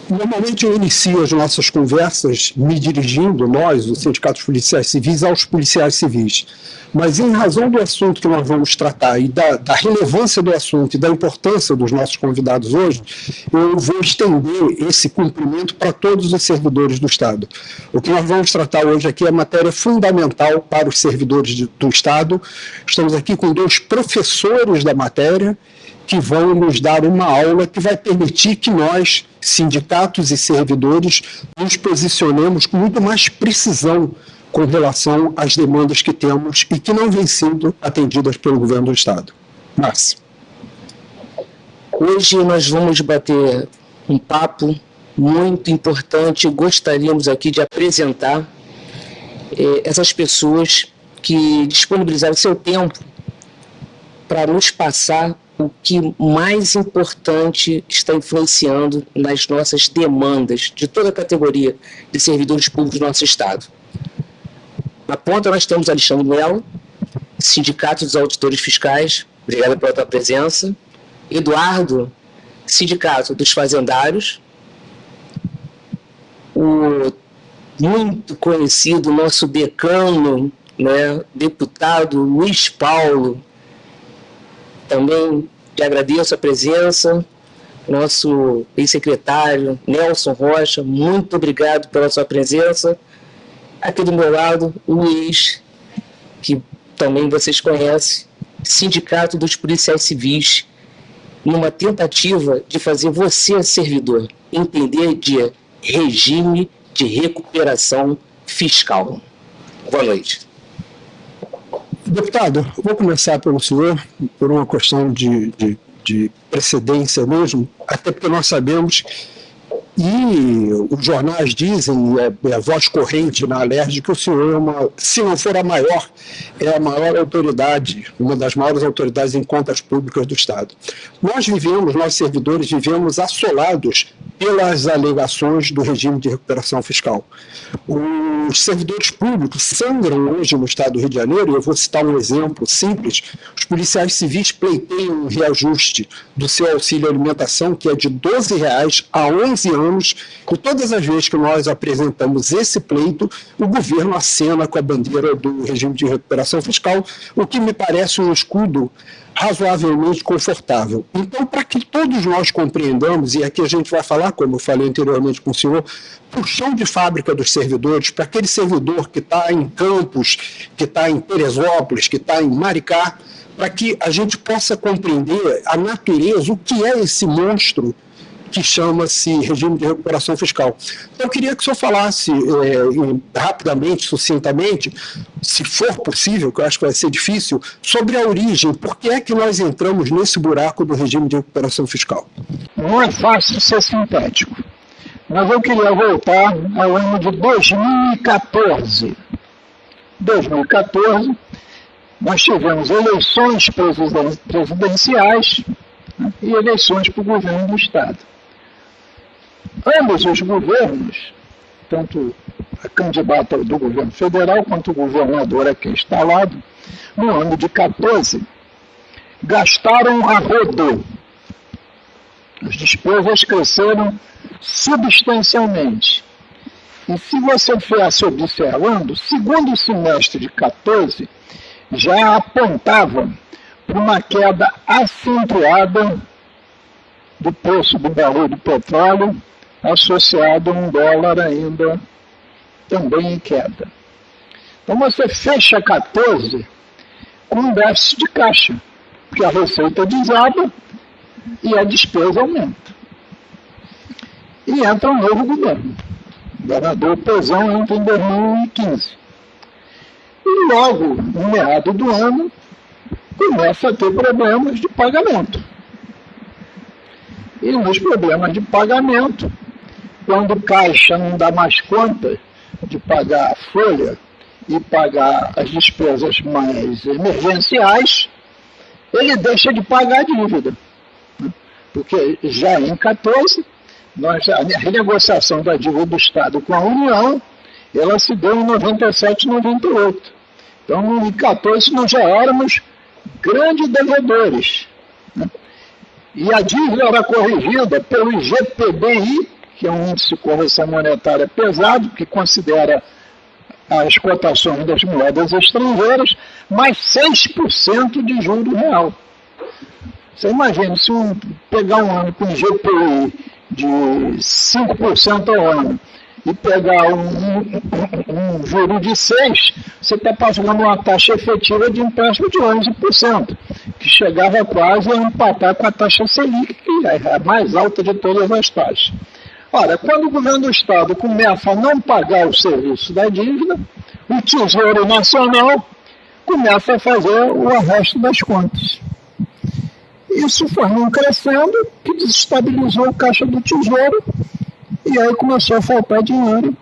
Normalmente eu inicio as nossas conversas me dirigindo, nós, os sindicatos policiais civis, aos policiais civis. Mas em razão do assunto que nós vamos tratar e da relevância do assunto e da importância dos nossos convidados hoje, eu vou estender esse cumprimento para todos os servidores do Estado. O que nós vamos tratar hoje aqui é matéria fundamental para os servidores do Estado. Estamos aqui com 2 professores da matéria, que vão nos dar uma aula que vai permitir que nós, sindicatos e servidores, nos posicionemos com muito mais precisão com relação às demandas que temos e que não vêm sendo atendidas pelo governo do Estado. Márcia. Hoje nós vamos bater um papo muito importante. Gostaríamos aqui de apresentar essas pessoas que disponibilizaram seu tempo para nos passar o que mais importante está influenciando nas nossas demandas de toda a categoria de servidores públicos do nosso Estado. Na ponta nós temos Alexandre Melo, Sindicato dos Auditores Fiscais, obrigado pela tua presença. Eduardo, Sindicato dos Fazendários. O muito conhecido nosso decano, né, deputado Luiz Paulo, também te agradeço a presença, nosso ex-secretário Nelson Rocha, muito obrigado pela sua presença. Aqui do meu lado, o Luiz, que também vocês conhecem, Sindicato dos Policiais Civis, numa tentativa de fazer você, servidor, entender de regime de recuperação fiscal. Boa noite. Deputado, vou começar pelo senhor, por uma questão de precedência mesmo, até porque nós sabemos, e os jornais dizem, é a voz corrente na Alerj, que o senhor se não for a maior, é a maior autoridade, uma das maiores autoridades em contas públicas do Estado. Nós servidores vivemos assolados pelas alegações do regime de recuperação fiscal. Os servidores públicos sangram hoje no Estado do Rio de Janeiro, e eu vou citar um exemplo simples: os policiais civis pleiteiam um reajuste do seu auxílio alimentação, que é de R$12 há 11 anos, e todas as vezes que nós apresentamos esse pleito, o governo acena com a bandeira do regime de recuperação fiscal, o que me parece um escudo razoavelmente confortável. Então, para que todos nós compreendamos, e aqui a gente vai falar, como eu falei anteriormente com o senhor, para o chão de fábrica dos servidores, para aquele servidor que está em Campos, que está em Teresópolis, que está em Maricá, para que a gente possa compreender a natureza, o que é esse monstro que chama-se regime de recuperação fiscal. Então, eu queria que o senhor falasse rapidamente, sucintamente, se for possível, que eu acho que vai ser difícil, sobre a origem, por que é que nós entramos nesse buraco do regime de recuperação fiscal? Não é fácil ser sintético, mas eu queria voltar ao ano de 2014. 2014, nós tivemos eleições presidenciais, né, e eleições para o governo do Estado. Ambos os governos, tanto a candidata do governo federal quanto o governador aqui instalado, no ano de 14, gastaram a rodo. As despesas cresceram substancialmente. E se você fosse observando, o segundo semestre de 14 já apontava para uma queda acentuada do preço do barril do petróleo, associado a um dólar ainda também em queda. Então você fecha 14 com um déficit de caixa, porque a receita desaba e a despesa aumenta. E entra um novo governo. O governador Pezão entra em 2015. E logo, no meado do ano, começa a ter problemas de pagamento. E nos problemas de pagamento, quando o caixa não dá mais conta de pagar a folha e pagar as despesas mais emergenciais, ele deixa de pagar a dívida. Porque já em 14, a renegociação da dívida do Estado com a União, ela se deu em 97 e 98. Então, em 14, nós já éramos grandes devedores. E a dívida era corrigida pelo IGPDI que é um índice de correção monetária pesado, que considera as cotações das moedas estrangeiras, mais 6% de juro real. Você imagina, se pegar um ano com GPI de 5% ao ano e pegar um juro de 6%, você está pagando uma taxa efetiva de empréstimo de 11%, que chegava quase a empatar com a taxa Selic, que é a mais alta de todas as taxas. Ora, quando o governo do Estado começa a não pagar o serviço da dívida, o Tesouro Nacional começa a fazer o arresto das contas. Isso foi num crescendo que desestabilizou o caixa do Tesouro e aí começou a faltar dinheiro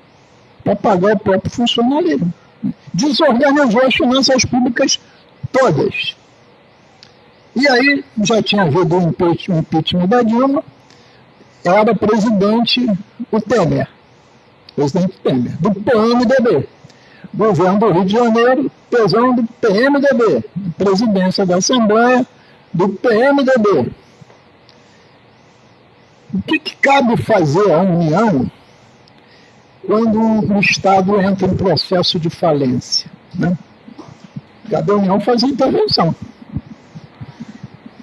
para pagar o próprio funcionalismo. Desorganizou as finanças públicas todas. E aí já tinha havido um impeachment da Dilma, era presidente o Temer, do PMDB. Governo do Rio de Janeiro, tesão do PMDB, presidência da Assembleia do PMDB. O que cabe fazer à União quando o Estado entra em processo de falência? Né? Cabe à União fazer intervenção.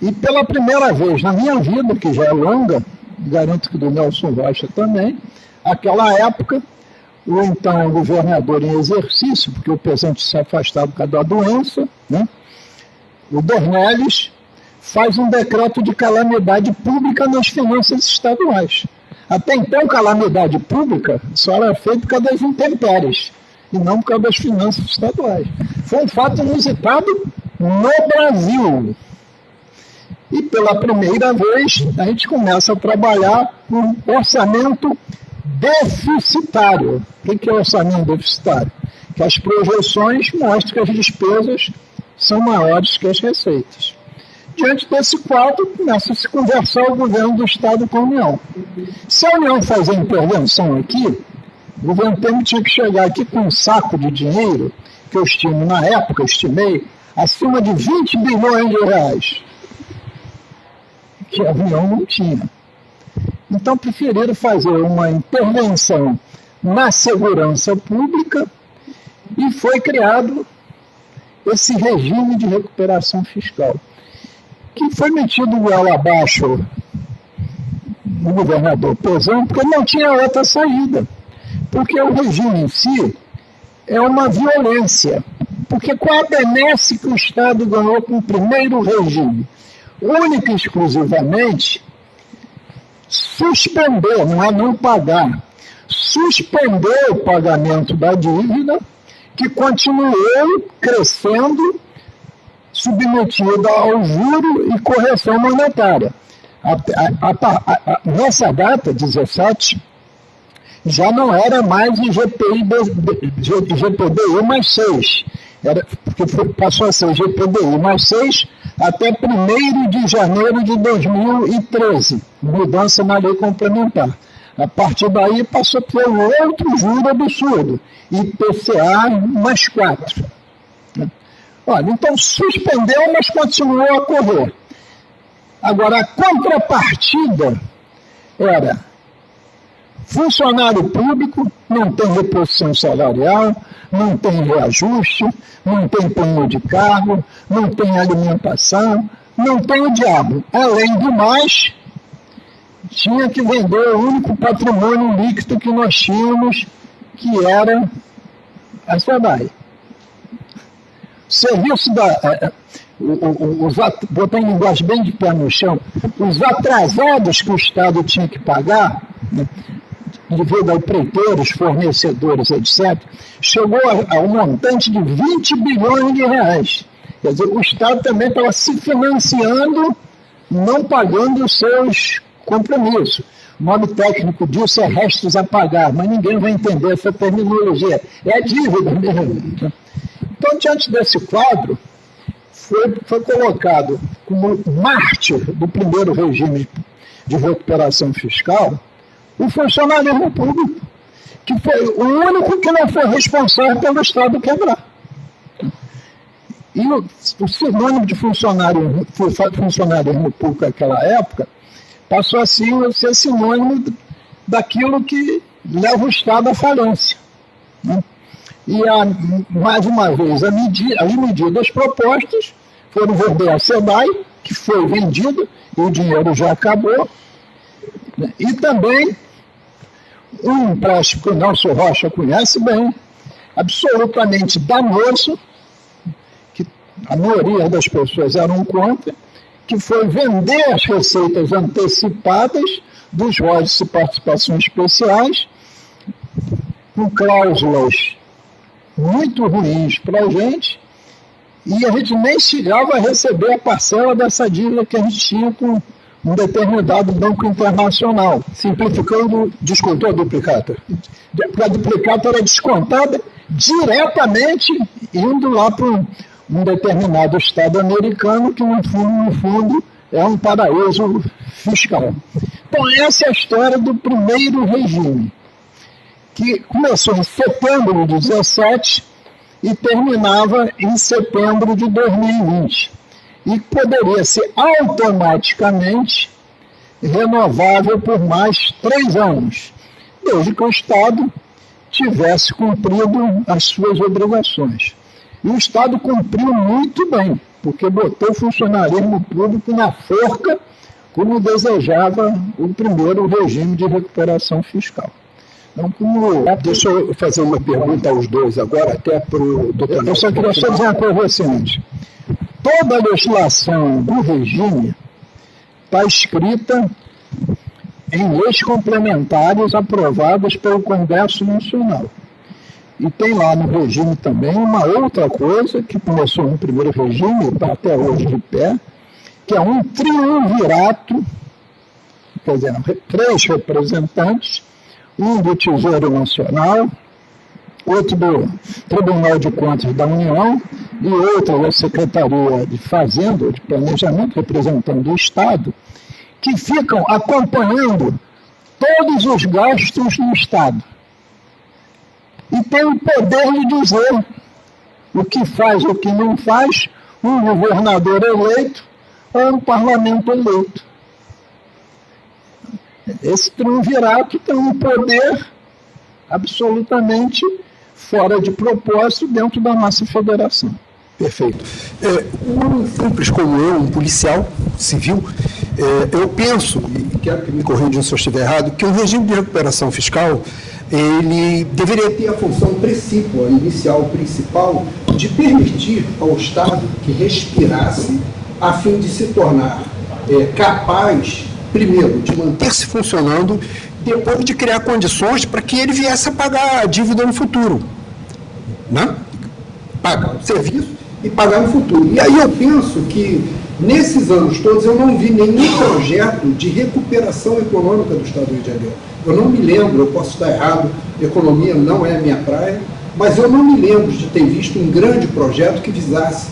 E pela primeira vez na minha vida, que já é longa, garanto que do Nelson Rocha também, aquela época, o então governador em exercício, porque o presidente se afastava por causa da doença, né? O Dornelles faz um decreto de calamidade pública nas finanças estaduais. Até então, calamidade pública só era feita por causa das intempéries, e não por causa das finanças estaduais. Foi um fato inusitado no Brasil. E pela primeira vez, a gente começa a trabalhar com orçamento deficitário. O que é orçamento deficitário? Que as projeções mostram que as despesas são maiores que as receitas. Diante desse quadro, começa a se conversar o governo do Estado com a União. Se a União fazer intervenção aqui, o governo Temer tinha que chegar aqui com um saco de dinheiro, que eu estimo, na época, estimei, acima de 20 bilhões de reais, que a União não tinha. Então, preferiram fazer uma intervenção na segurança pública e foi criado esse regime de recuperação fiscal, que foi metido goela abaixo no governador Pezão, porque não tinha outra saída. Porque o regime em si é uma violência. Porque qual a benesse que o Estado ganhou com o primeiro regime? Única e exclusivamente suspender, não é não pagar, suspender o pagamento da dívida, que continuou crescendo, submetida ao juro e correção monetária. Nessa data, 17, já não era mais IGPDI mais 6, porque passou a ser IGPDI mais 6 até 1º de janeiro de 2013, mudança na lei complementar. A partir daí passou a ter um outro juro absurdo, IPCA mais 4. Olha, então suspendeu, mas continuou a correr. Agora, a contrapartida era funcionário público, não tem reposição salarial, não tem reajuste, não tem plano de cargo, não tem alimentação, não tem o diabo. Além do mais, tinha que vender o único patrimônio líquido que nós tínhamos, que era a SEDAI. Serviço botar em linguagem bem de pé no chão, os atrasados que o Estado tinha que pagar, né, devido a empreiteiros, fornecedores, etc., chegou a um montante de 20 bilhões de reais. Quer dizer, o Estado também estava se financiando, não pagando os seus compromissos. O nome técnico disso é restos a pagar, mas ninguém vai entender essa terminologia. É a dívida mesmo. Então, diante desse quadro, foi colocado como mártir do primeiro regime de recuperação fiscal o funcionalismo público, que foi o único que não foi responsável pelo Estado quebrar. E o sinônimo de funcionalismo público naquela época passou assim a ser sinônimo daquilo que leva o Estado à falência, né? E, mais uma vez, as medidas propostas foram vender a SEDAI, que foi vendida, e o dinheiro já acabou, né? E também um empréstimo que o Nelson Rocha conhece bem, absolutamente danoso, que a maioria das pessoas eram contra, que foi vender as receitas antecipadas dos royalties e participações especiais, com cláusulas muito ruins para a gente, e a gente nem chegava a receber a parcela dessa dívida que a gente tinha com um determinado banco internacional. Simplificando, descontou a duplicata? A duplicata era descontada diretamente indo lá para um determinado estado americano que, no fundo, é um paraíso fiscal. Então, essa é a história do primeiro regime, que começou em setembro de 2017 e terminava em setembro de 2020. E poderia ser automaticamente renovável por mais 3 anos, desde que o Estado tivesse cumprido as suas obrigações. E o Estado cumpriu muito bem, porque botou o funcionalismo público na forca, como desejava o primeiro regime de recuperação fiscal. Então, deixa eu fazer uma pergunta aos dois agora, até para o doutor. Eu só queria dizer uma coisa seguinte. Toda a legislação do regime está escrita em leis complementares aprovadas pelo Congresso Nacional. E tem lá no regime também uma outra coisa que começou no primeiro regime e está até hoje de pé, que é um triunvirato, quer dizer, 3 representantes, um do Tesouro Nacional, outro do Tribunal de Contas da União e outro da Secretaria de Fazenda, de Planejamento, representando o Estado, que ficam acompanhando todos os gastos do Estado. E tem o poder de dizer o que faz, o que não faz, um governador eleito ou um parlamento eleito. Esse triunvirato tem um poder absolutamente fora de propósito dentro da nossa federação. Perfeito. Um simples como eu, um policial civil, eu penso, e quero que me corrijam se eu estiver errado, que o regime de recuperação fiscal, ele deveria ter a função principal, inicial, principal, de permitir ao Estado que respirasse a fim de se tornar capaz, primeiro, de manter-se funcionando, depois de criar condições para que ele viesse a pagar a dívida no futuro, né? Pagar o serviço e pagar no futuro. E aí eu penso que, nesses anos todos, eu não vi nenhum projeto de recuperação econômica do Estado do Rio de Janeiro. Eu não me lembro, eu posso estar errado, economia não é a minha praia, mas eu não me lembro de ter visto um grande projeto que visasse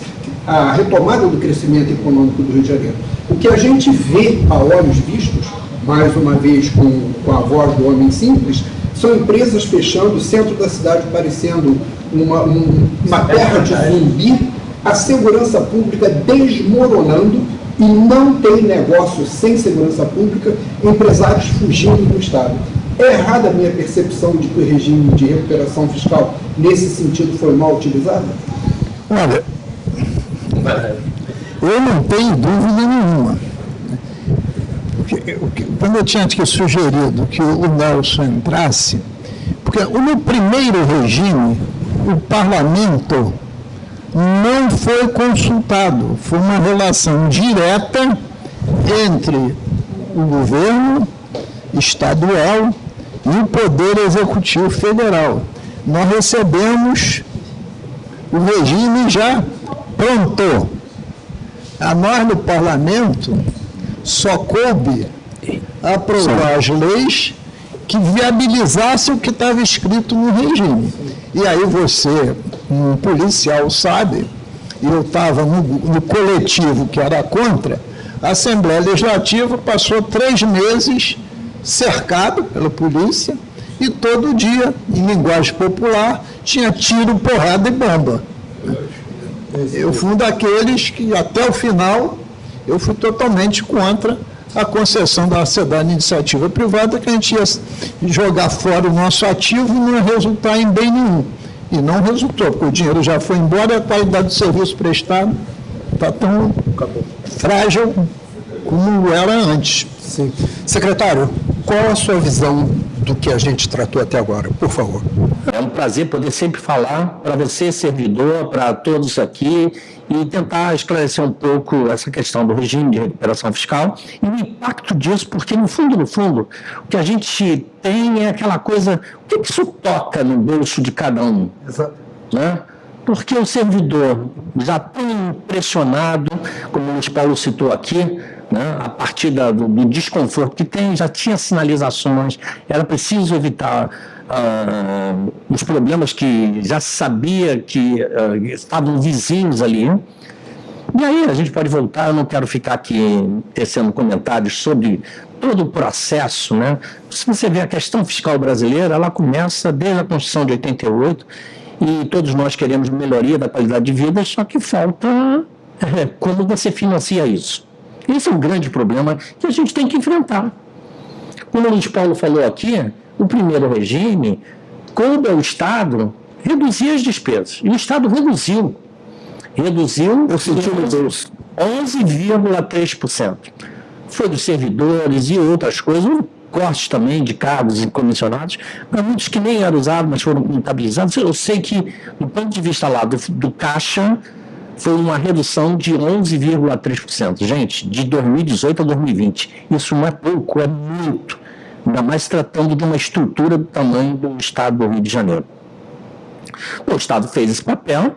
a retomada do crescimento econômico do Rio de Janeiro. O que a gente vê a olhos vistos, mais uma vez com a voz do homem simples, são empresas fechando, o centro da cidade parecendo uma terra de zumbi, a segurança pública desmoronando e não tem negócio sem segurança pública, empresários fugindo do Estado. É errada a minha percepção de que o regime de recuperação fiscal, nesse sentido, foi mal utilizado? Olha, eu não tenho dúvida nenhuma. Quando eu tinha sugerido que o Nelson entrasse, porque no primeiro regime, o parlamento não foi consultado, foi uma relação direta entre o governo estadual e o Poder Executivo Federal. Nós recebemos o regime já pronto. A nós no parlamento só coube aprovar as leis que viabilizassem o que estava escrito no regime. E aí você, um policial, sabe, eu estava no coletivo que era contra, a Assembleia Legislativa passou 3 meses cercado pela polícia e todo dia, em linguagem popular, tinha tiro, porrada e bomba. Eu fui um daqueles que, até o final, eu fui totalmente contra a concessão da sociedade de iniciativa privada, que a gente ia jogar fora o nosso ativo e não ia resultar em bem nenhum. E não resultou, porque o dinheiro já foi embora e a qualidade do serviço prestado está tão frágil como era antes. Sim. Secretário, qual a sua visão do que a gente tratou até agora? Por favor. É um prazer poder sempre falar para você, servidor, para todos aqui, e tentar esclarecer um pouco essa questão do regime de recuperação fiscal e o impacto disso, porque no fundo, o que a gente tem é aquela coisa, o que isso toca no bolso de cada um? Exato. Né? Porque o servidor já tão pressionado, como o Luiz Paulo citou aqui, né, a partir do desconforto que tem, já tinha sinalizações, era preciso evitar os problemas que já se sabia que estavam vizinhos ali. E aí a gente pode voltar, eu não quero ficar aqui tecendo comentários sobre todo o processo, né? Se você vê a questão fiscal brasileira, ela começa desde a Constituição de 88, e todos nós queremos melhoria da qualidade de vida, só que falta como você financia isso. Esse é um grande problema que a gente tem que enfrentar. Como o Luiz Paulo falou aqui, o primeiro regime coube ao Estado reduzir as despesas. E o Estado reduziu. Eu senti no bolso 11,3%. Foi dos servidores e outras coisas, cortes também de cargos comissionados, para muitos que nem eram usados, mas foram contabilizados. Eu sei que, do ponto de vista lá do Caixa, foi uma redução de 11,3%. Gente, de 2018 a 2020. Isso não é pouco, é muito. Ainda mais tratando de uma estrutura do tamanho do Estado do Rio de Janeiro. O Estado fez esse papel,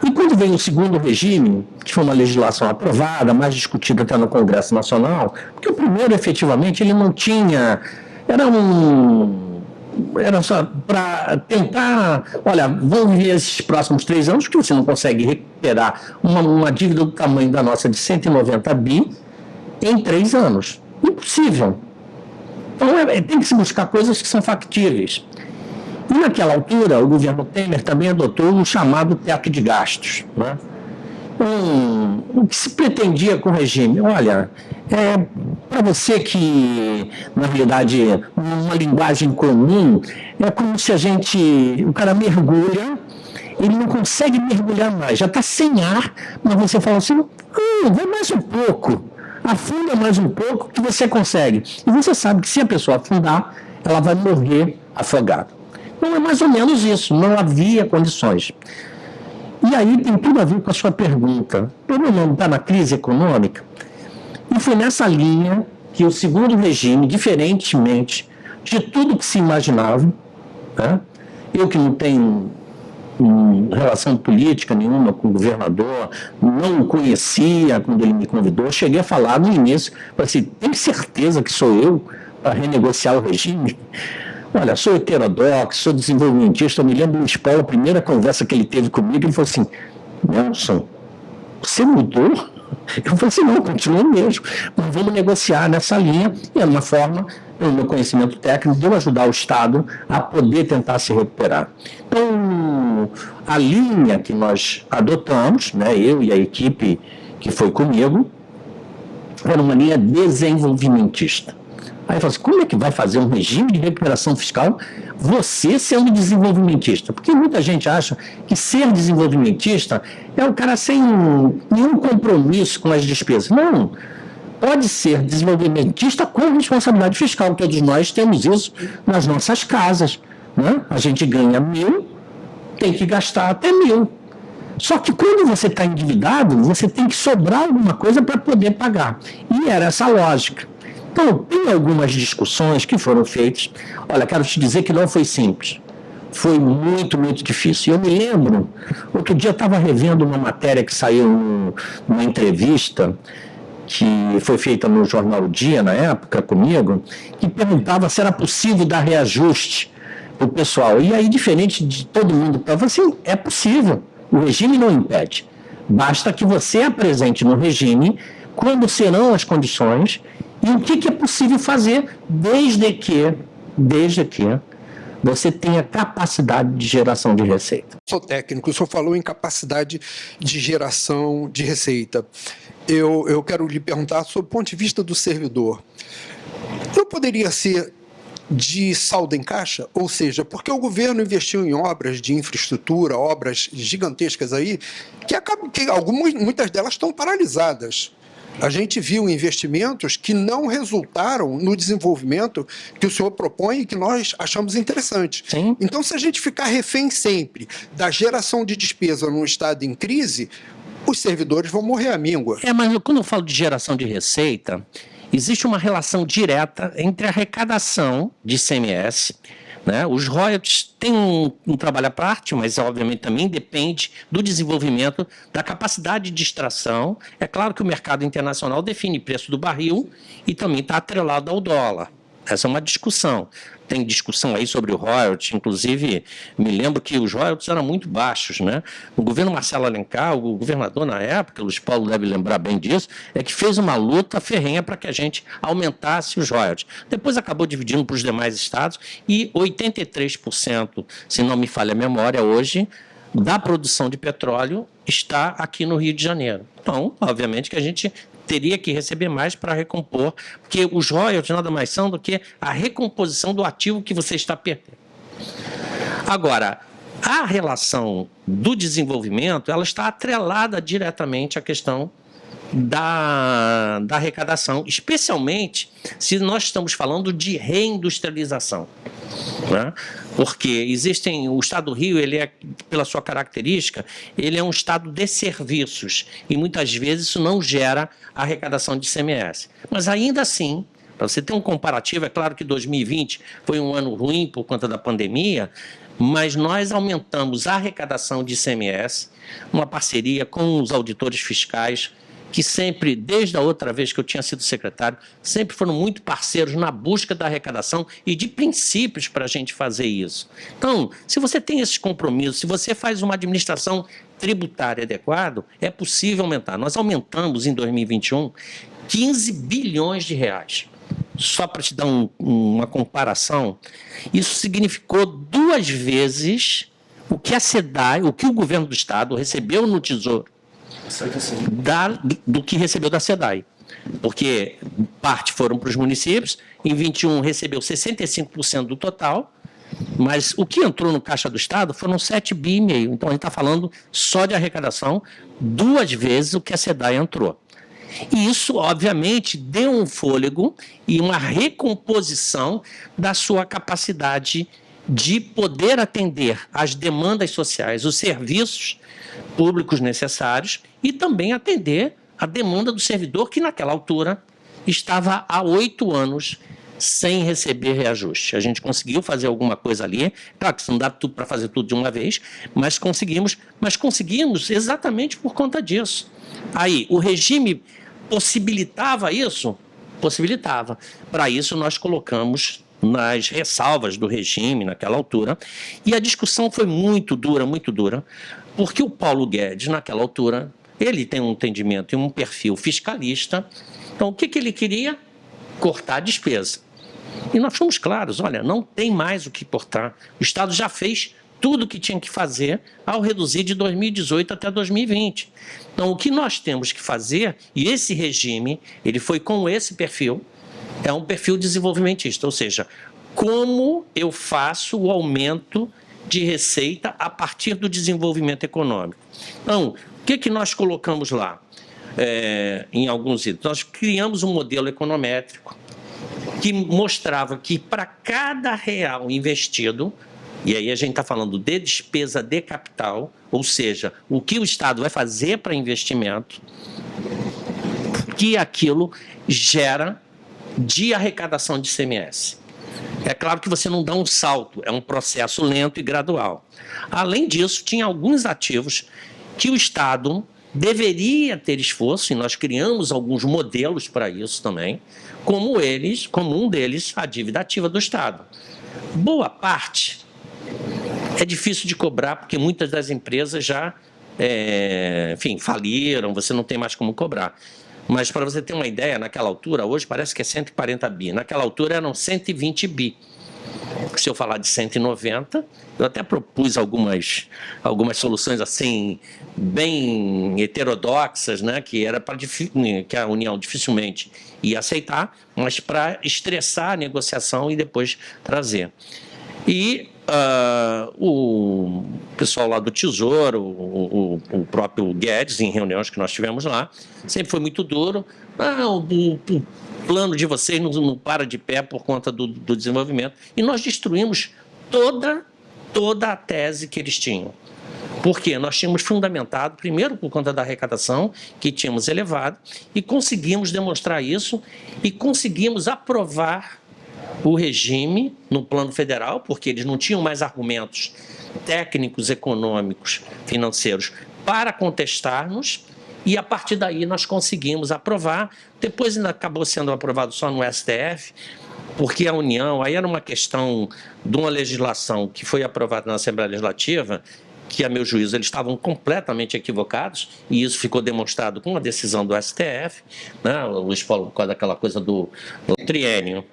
e quando veio o segundo regime, que foi uma legislação aprovada, mais discutida até no Congresso Nacional, porque o primeiro, efetivamente, ele não tinha... Era só para tentar, olha, vamos viver esses próximos 3 anos, que você não consegue recuperar uma dívida do tamanho da nossa de 190 bi em 3 anos. Impossível. Então, tem que se buscar coisas que são factíveis. E naquela altura, o governo Temer também adotou o chamado teto de gastos, né? O que se pretendia com o regime? Olha, para você que, na realidade, numa linguagem comum, é como se o cara mergulha, ele não consegue mergulhar mais, já está sem ar, mas você fala assim, vai mais um pouco, afunda mais um pouco que você consegue. E você sabe que se a pessoa afundar, ela vai morrer afogada. Então é mais ou menos isso, não havia condições. E aí tem tudo a ver com a sua pergunta. Todo mundo está na crise econômica? E foi nessa linha que o segundo regime, diferentemente de tudo que se imaginava, né? Eu que não tenho relação política nenhuma com o governador, não o conhecia quando ele me convidou, cheguei a falar no início, falei assim, tem certeza que sou eu para renegociar o regime? Olha, sou heterodoxo, sou desenvolvimentista. Eu me lembro do Luiz Paulo, a primeira conversa que ele teve comigo, ele falou assim, Nelson, você mudou? Eu falei assim, não, continua mesmo, mas vamos negociar nessa linha, e é uma forma, pelo meu conhecimento técnico, de eu ajudar o Estado a poder tentar se recuperar. Então, a linha que nós adotamos, né, eu e a equipe que foi comigo, era uma linha desenvolvimentista. Aí eu falo assim, como é que vai fazer um regime de recuperação fiscal você sendo desenvolvimentista? Porque muita gente acha que ser desenvolvimentista é o cara sem nenhum compromisso com as despesas. Não, pode ser desenvolvimentista com responsabilidade fiscal. Todos nós temos isso nas nossas casas, né? A gente ganha 1.000, tem que gastar até 1.000. Só que quando você está endividado, você tem que sobrar alguma coisa para poder pagar. E era essa a lógica. Então, tem algumas discussões que foram feitas. Olha, quero te dizer que não foi simples. Foi muito, muito difícil. Eu me lembro, outro dia eu estava revendo uma matéria que saiu numa entrevista que foi feita no jornal O Dia, na época, comigo, que perguntava se era possível dar reajuste para o pessoal. E aí, diferente de todo mundo, estava assim, é possível. O regime não impede. Basta que você apresente no regime quando serão as condições e o que é possível fazer, desde que você tenha capacidade de geração de receita. Sou técnico, o senhor falou em capacidade de geração de receita. eu quero lhe perguntar sobre o ponto de vista do servidor. Não poderia ser de saldo em caixa? Ou seja, porque o governo investiu em obras de infraestrutura, obras gigantescas aí, muitas delas estão paralisadas. A gente viu investimentos que não resultaram no desenvolvimento que o senhor propõe e que nós achamos interessante. Sim. Então, se a gente ficar refém sempre da geração de despesa num estado em crise, os servidores vão morrer à míngua. Mas quando eu falo de geração de receita, existe uma relação direta entre a arrecadação de ICMS, né? Os royalties têm um trabalho à parte, mas obviamente também depende do desenvolvimento, da capacidade de extração. É claro que o mercado internacional define preço do barril e também está atrelado ao dólar. Essa é uma discussão. Tem discussão aí sobre o royalties, inclusive me lembro que os royalties eram muito baixos, né? O governo Marcelo Alencar, o governador na época, Luiz Paulo deve lembrar bem disso, é que fez uma luta ferrenha para que a gente aumentasse os royalties. Depois acabou dividindo para os demais estados e 83%, se não me falha a memória hoje, da produção de petróleo está aqui no Rio de Janeiro. Então, obviamente que a gente teria que receber mais para recompor, porque os royalties nada mais são do que a recomposição do ativo que você está perdendo. Agora, a relação do desenvolvimento, ela está atrelada diretamente à questão da arrecadação, especialmente se nós estamos falando de reindustrialização, né? Porque o estado do Rio, ele é, pela sua característica, ele é um estado de serviços e muitas vezes isso não gera arrecadação de ICMS. Mas ainda assim, para você ter um comparativo, é claro que 2020 foi um ano ruim por conta da pandemia, mas nós aumentamos a arrecadação de ICMS, uma parceria com os auditores fiscais, que sempre, desde a outra vez que eu tinha sido secretário, sempre foram muito parceiros na busca da arrecadação e de princípios para a gente fazer isso. Então, se você tem esses compromissos, se você faz uma administração tributária adequada, é possível aumentar. Nós aumentamos em 2021 15 bilhões de reais. Só para te dar uma comparação, isso significou 2 vezes o que a SEDAI, o que o governo do estado recebeu no Tesouro, do que recebeu da SEDAI. Porque parte foram para os municípios, em 21 recebeu 65% do total, mas o que entrou no Caixa do Estado foram 7,5 bi. Então a gente está falando só de arrecadação 2 vezes o que a SEDAI entrou. E isso, obviamente, deu um fôlego e uma recomposição da sua capacidade de poder atender às demandas sociais, os serviços públicos necessários e também atender a demanda do servidor que naquela altura estava há 8 anos sem receber reajuste. A gente conseguiu fazer alguma coisa ali, claro que não dá tudo para fazer tudo de uma vez, mas conseguimos exatamente por conta disso. Aí, o regime possibilitava isso? Possibilitava. Para isso, nós colocamos nas ressalvas do regime naquela altura, e a discussão foi muito dura, porque o Paulo Guedes, naquela altura, ele tem um entendimento e um perfil fiscalista. Então, o que ele queria? Cortar a despesa. E nós fomos claros, olha, não tem mais o que cortar. O Estado já fez tudo o que tinha que fazer ao reduzir de 2018 até 2020. Então, o que nós temos que fazer, e esse regime, ele foi com esse perfil, é um perfil desenvolvimentista, ou seja, como eu faço o aumento de receita a partir do desenvolvimento econômico. Então, o que nós colocamos lá? Em alguns itens, nós criamos um modelo econométrico que mostrava que para cada real investido, e aí a gente está falando de despesa de capital, ou seja, o que o Estado vai fazer para investimento, que aquilo gera de arrecadação de ICMS. É claro que você não dá um salto, é um processo lento e gradual. Além disso, tinha alguns ativos que o Estado deveria ter esforço, e nós criamos alguns modelos para isso também, como um deles, a dívida ativa do Estado. Boa parte é difícil de cobrar, porque muitas das empresas já, faliram, você não tem mais como cobrar. Mas, para você ter uma ideia, naquela altura, hoje parece que é 140 bi. Naquela altura eram 120 bi. se eu falar de 190, eu até propus algumas soluções assim, bem heterodoxas, né, que era para que a União dificilmente ia aceitar, mas para estressar a negociação e depois trazer. E o pessoal lá do Tesouro, o próprio Guedes, em reuniões que nós tivemos lá, sempre foi muito duro. O plano de vocês não para de pé por conta do desenvolvimento. E nós destruímos toda a tese que eles tinham. Por quê? Nós tínhamos fundamentado, primeiro por conta da arrecadação, que tínhamos elevado, e conseguimos demonstrar isso, e conseguimos aprovar o regime no plano federal, porque eles não tinham mais argumentos técnicos, econômicos, financeiros para contestar-nos, e a partir daí nós conseguimos aprovar. Depois ainda acabou sendo aprovado só no STF, porque a União, aí era uma questão de uma legislação que foi aprovada na Assembleia Legislativa, que, a meu juízo, eles estavam completamente equivocados, e isso ficou demonstrado com a decisão do STF, né, o Luiz Paulo, por causa daquela coisa do triênio.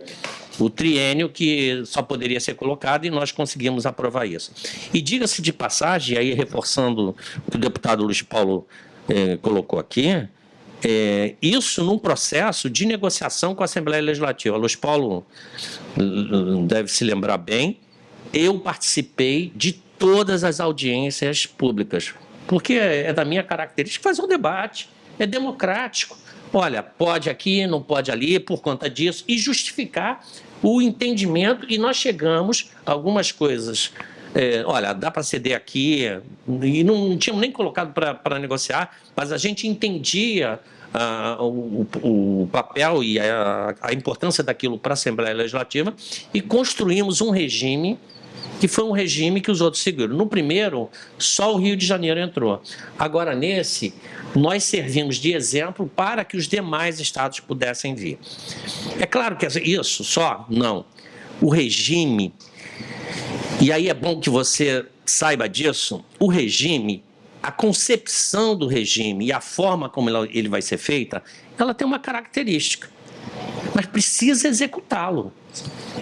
O triênio que só poderia ser colocado, e nós conseguimos aprovar isso. E diga-se de passagem, aí reforçando o que o deputado Luiz Paulo colocou aqui, isso num processo de negociação com a Assembleia Legislativa. Luiz Paulo deve se lembrar bem, eu participei de todas as audiências públicas, porque é da minha característica fazer um debate, é democrático. Olha, pode aqui, não pode ali, por conta disso, e justificar o entendimento, e nós chegamos a algumas coisas. Olha, dá para ceder aqui, e não tínhamos nem colocado para negociar, mas a gente entendia o papel e a importância daquilo para a Assembleia Legislativa, e construímos um regime que foi um regime que os outros seguiram. No primeiro, só o Rio de Janeiro entrou. Agora, nesse, nós servimos de exemplo para que os demais estados pudessem vir. É claro que isso só, não. O regime, e aí é bom que você saiba disso, o regime, a concepção do regime e a forma como ele vai ser feita, ela tem uma característica, mas precisa executá-lo.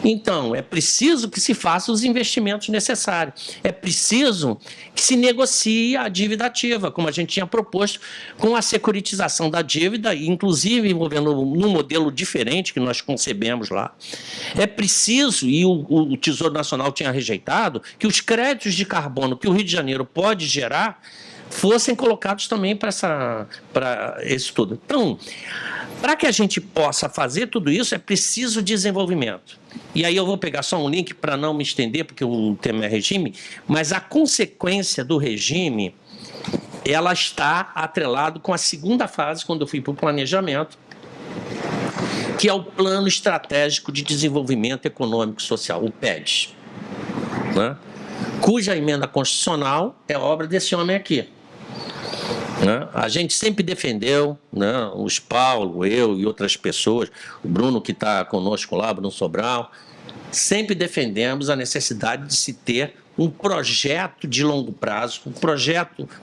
Então, é preciso que se façam os investimentos necessários. É preciso que se negocie a dívida ativa, como a gente tinha proposto, com a securitização da dívida, inclusive envolvendo num modelo diferente que nós concebemos lá. É preciso, e o Tesouro Nacional tinha rejeitado, que os créditos de carbono que o Rio de Janeiro pode gerar fossem colocados também para isso tudo. Então, para que a gente possa fazer tudo isso, é preciso desenvolvimento. E aí eu vou pegar só um link para não me estender, porque o tema é regime, mas a consequência do regime, ela está atrelado com a segunda fase, quando eu fui para o planejamento, que é o Plano Estratégico de Desenvolvimento Econômico e Social, o PED, né? Cuja emenda constitucional é obra desse homem aqui. Né? A gente sempre defendeu, né, os Paulo, eu e outras pessoas, o Bruno que está conosco lá, Bruno Sobral, sempre defendemos a necessidade de se ter um projeto de longo prazo,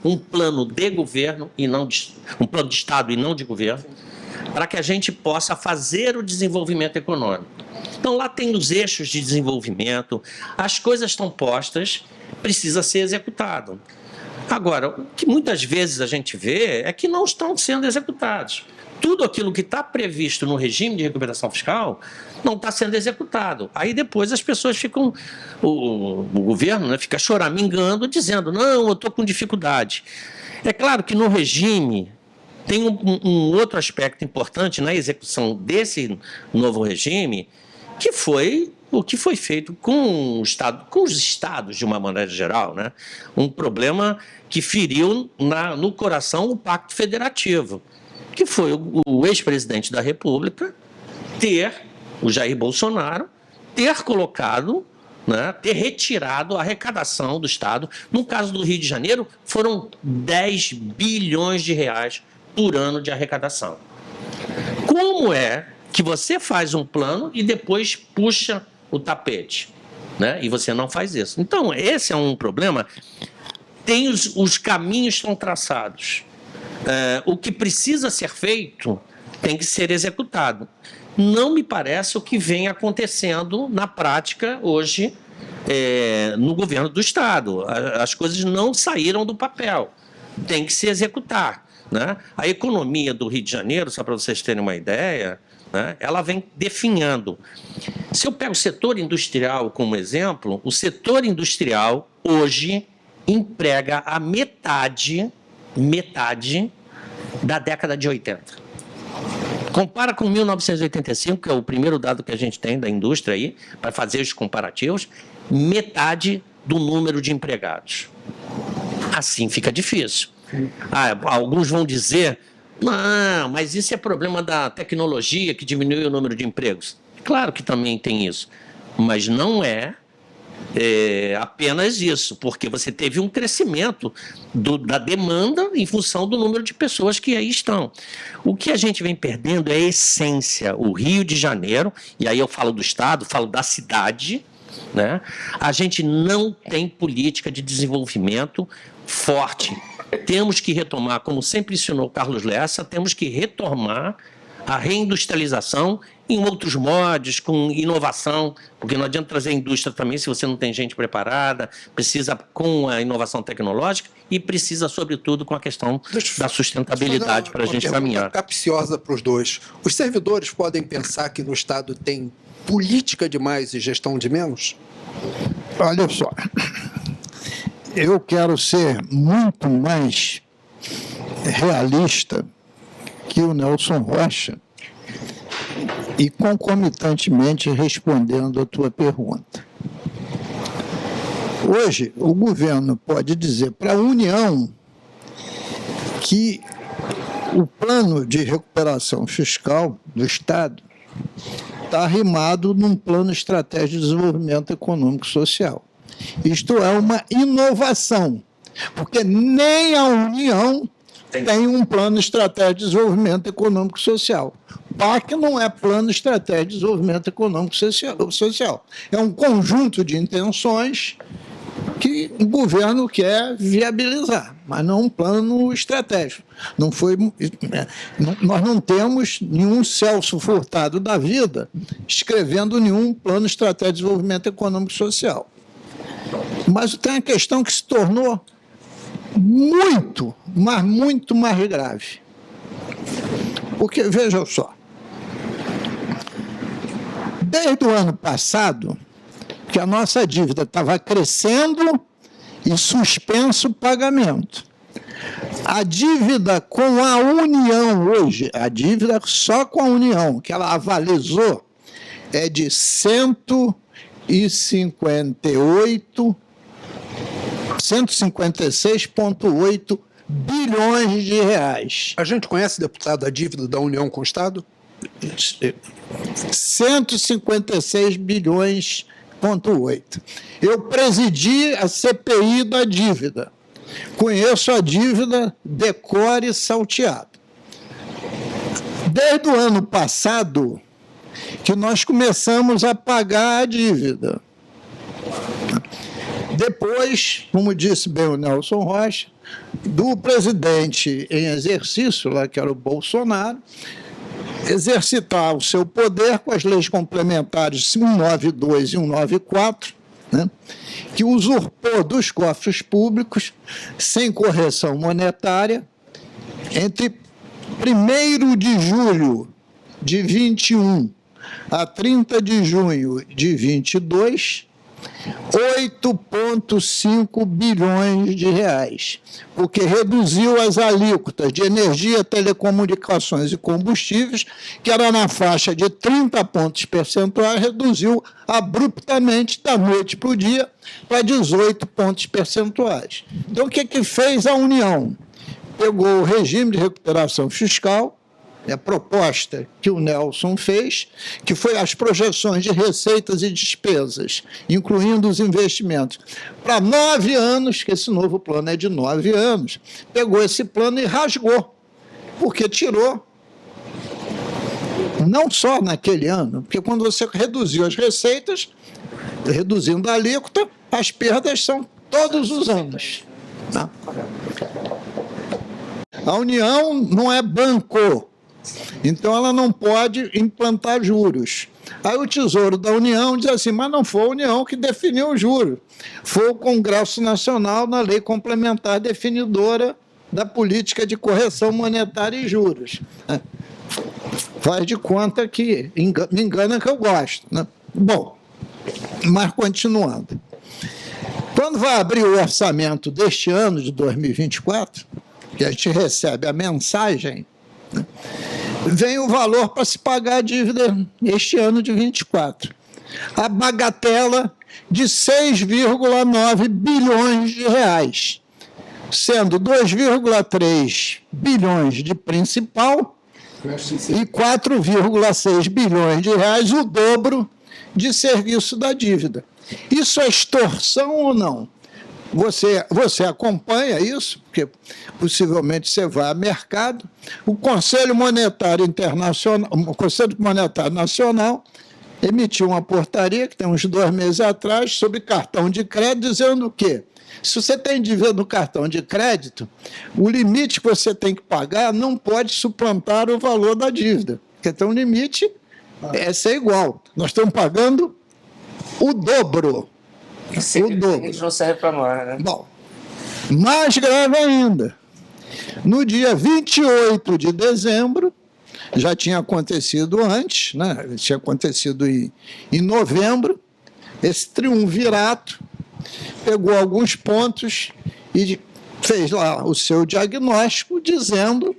um plano de governo, e não um plano de Estado e não de governo, para que a gente possa fazer o desenvolvimento econômico. Então lá tem os eixos de desenvolvimento, as coisas estão postas, precisa ser executado. Agora, o que muitas vezes a gente vê é que não estão sendo executados. Tudo aquilo que está previsto no regime de recuperação fiscal não está sendo executado. Aí depois as pessoas ficam, o governo, né, fica choramingando, dizendo, não, eu estou com dificuldade. É claro que no regime tem um outro aspecto importante na execução desse novo regime, que foi o que foi feito com os estados, de uma maneira geral, né? Um problema que feriu no coração o Pacto Federativo, que foi o ex-presidente da República o Jair Bolsonaro, ter colocado, né, ter retirado a arrecadação do Estado. No caso do Rio de Janeiro, foram 10 bilhões de reais por ano de arrecadação. Como é que você faz um plano e depois puxa o tapete, né? E você não faz isso. Então, esse é um problema. Tem os caminhos estão traçados. O que precisa ser feito tem que ser executado. Não me parece o que vem acontecendo na prática hoje no governo do Estado. As coisas não saíram do papel. Tem que se executar, né? A economia do Rio de Janeiro, só para vocês terem uma ideia, né, ela vem definhando. Se eu pego o setor industrial como exemplo, o setor industrial hoje emprega a metade da década de 80. Compara com 1985, que é o primeiro dado que a gente tem da indústria aí, para fazer os comparativos, metade do número de empregados. Assim fica difícil. Alguns vão dizer, não, mas isso é problema da tecnologia que diminui o número de empregos. Claro que também tem isso, mas não é apenas isso, porque você teve um crescimento da demanda em função do número de pessoas que aí estão. O que a gente vem perdendo é a essência. O Rio de Janeiro, e aí eu falo do Estado, falo da cidade, né? A gente não tem política de desenvolvimento forte. Temos que retomar, como sempre ensinou Carlos Lessa, temos que retomar a reindustrialização em outros modos, com inovação, porque não adianta trazer indústria também se você não tem gente preparada, precisa com a inovação tecnológica e precisa, sobretudo, com a questão da sustentabilidade para a gente caminhar. Capciosa para os dois. Os servidores podem pensar que no Estado tem política de mais e gestão de menos? Olha só, eu quero ser muito mais realista que o Nelson Rocha e concomitantemente respondendo a tua pergunta. Hoje, o governo pode dizer para a União que o plano de recuperação fiscal do Estado está arrimado num plano estratégico de desenvolvimento econômico e social. Isto é uma inovação, porque nem a União tem um plano estratégico de desenvolvimento econômico e social. PAC não é plano estratégico de desenvolvimento econômico e social. É um conjunto de intenções que o governo quer viabilizar, mas não um plano estratégico. Nós não temos nenhum Celso Furtado da vida escrevendo nenhum plano estratégico de desenvolvimento econômico e social. Mas tem uma questão que se tornou muito mais grave. Porque, veja só, desde o ano passado, que a nossa dívida estava crescendo e suspenso o pagamento. A dívida com a União hoje, a dívida só com a União, que ela avalizou, é de 156,8 bilhões de reais. A gente conhece, deputado, a dívida da União com o Estado? 156 bilhões. Eu presidi a CPI da dívida. Conheço a dívida de cor e salteado. Desde o ano passado que nós começamos a pagar a dívida. Depois, como disse bem o Nelson Rocha, do presidente em exercício, lá que era o Bolsonaro, exercitar o seu poder com as leis complementares 192 e 194, né, que usurpou dos cofres públicos, sem correção monetária, entre 1º de julho de 21 a 30 de junho de 22, 8,5 bilhões de reais, porque reduziu as alíquotas de energia, telecomunicações e combustíveis, que era na faixa de 30 pontos percentuais, reduziu abruptamente da noite para o dia para 18 pontos percentuais. Então, o que fez a União? Pegou o regime de recuperação fiscal, a proposta que o Nelson fez, que foi as projeções de receitas e despesas, incluindo os investimentos, para 9 anos, que esse novo plano é de 9 anos, pegou esse plano e rasgou, porque tirou, não só naquele ano, porque quando você reduziu as receitas, reduzindo a alíquota, as perdas são todos os anos. A União não é banco. Então, ela não pode implantar juros. Aí o Tesouro da União diz assim, mas não foi a União que definiu o juro, foi o Congresso Nacional na lei complementar definidora da política de correção monetária e juros. Faz de conta que me engana que eu gosto, né? Bom, mas continuando. Quando vai abrir o orçamento deste ano, de 2024, que a gente recebe a mensagem, né, vem o valor para se pagar a dívida este ano de 24. A bagatela de 6,9 bilhões de reais, sendo 2,3 bilhões de principal e 4,6 bilhões de reais, o dobro de serviço da dívida. Isso é extorsão ou não? Você acompanha isso, porque possivelmente você vai ao mercado. O Conselho Monetário Internacional, o Conselho Monetário Nacional emitiu uma portaria, que tem uns 2 meses atrás, sobre cartão de crédito, dizendo o quê? Se você tem dívida no cartão de crédito, o limite que você tem que pagar não pode suplantar o valor da dívida, porque tem um limite, é ser igual. Nós estamos pagando o dobro. O dobro. Isso não serve para nós, né? Bom, mais grave ainda. No dia 28 de dezembro, já tinha acontecido antes, né? Tinha acontecido em novembro, esse triunvirato pegou alguns pontos e fez lá o seu diagnóstico dizendo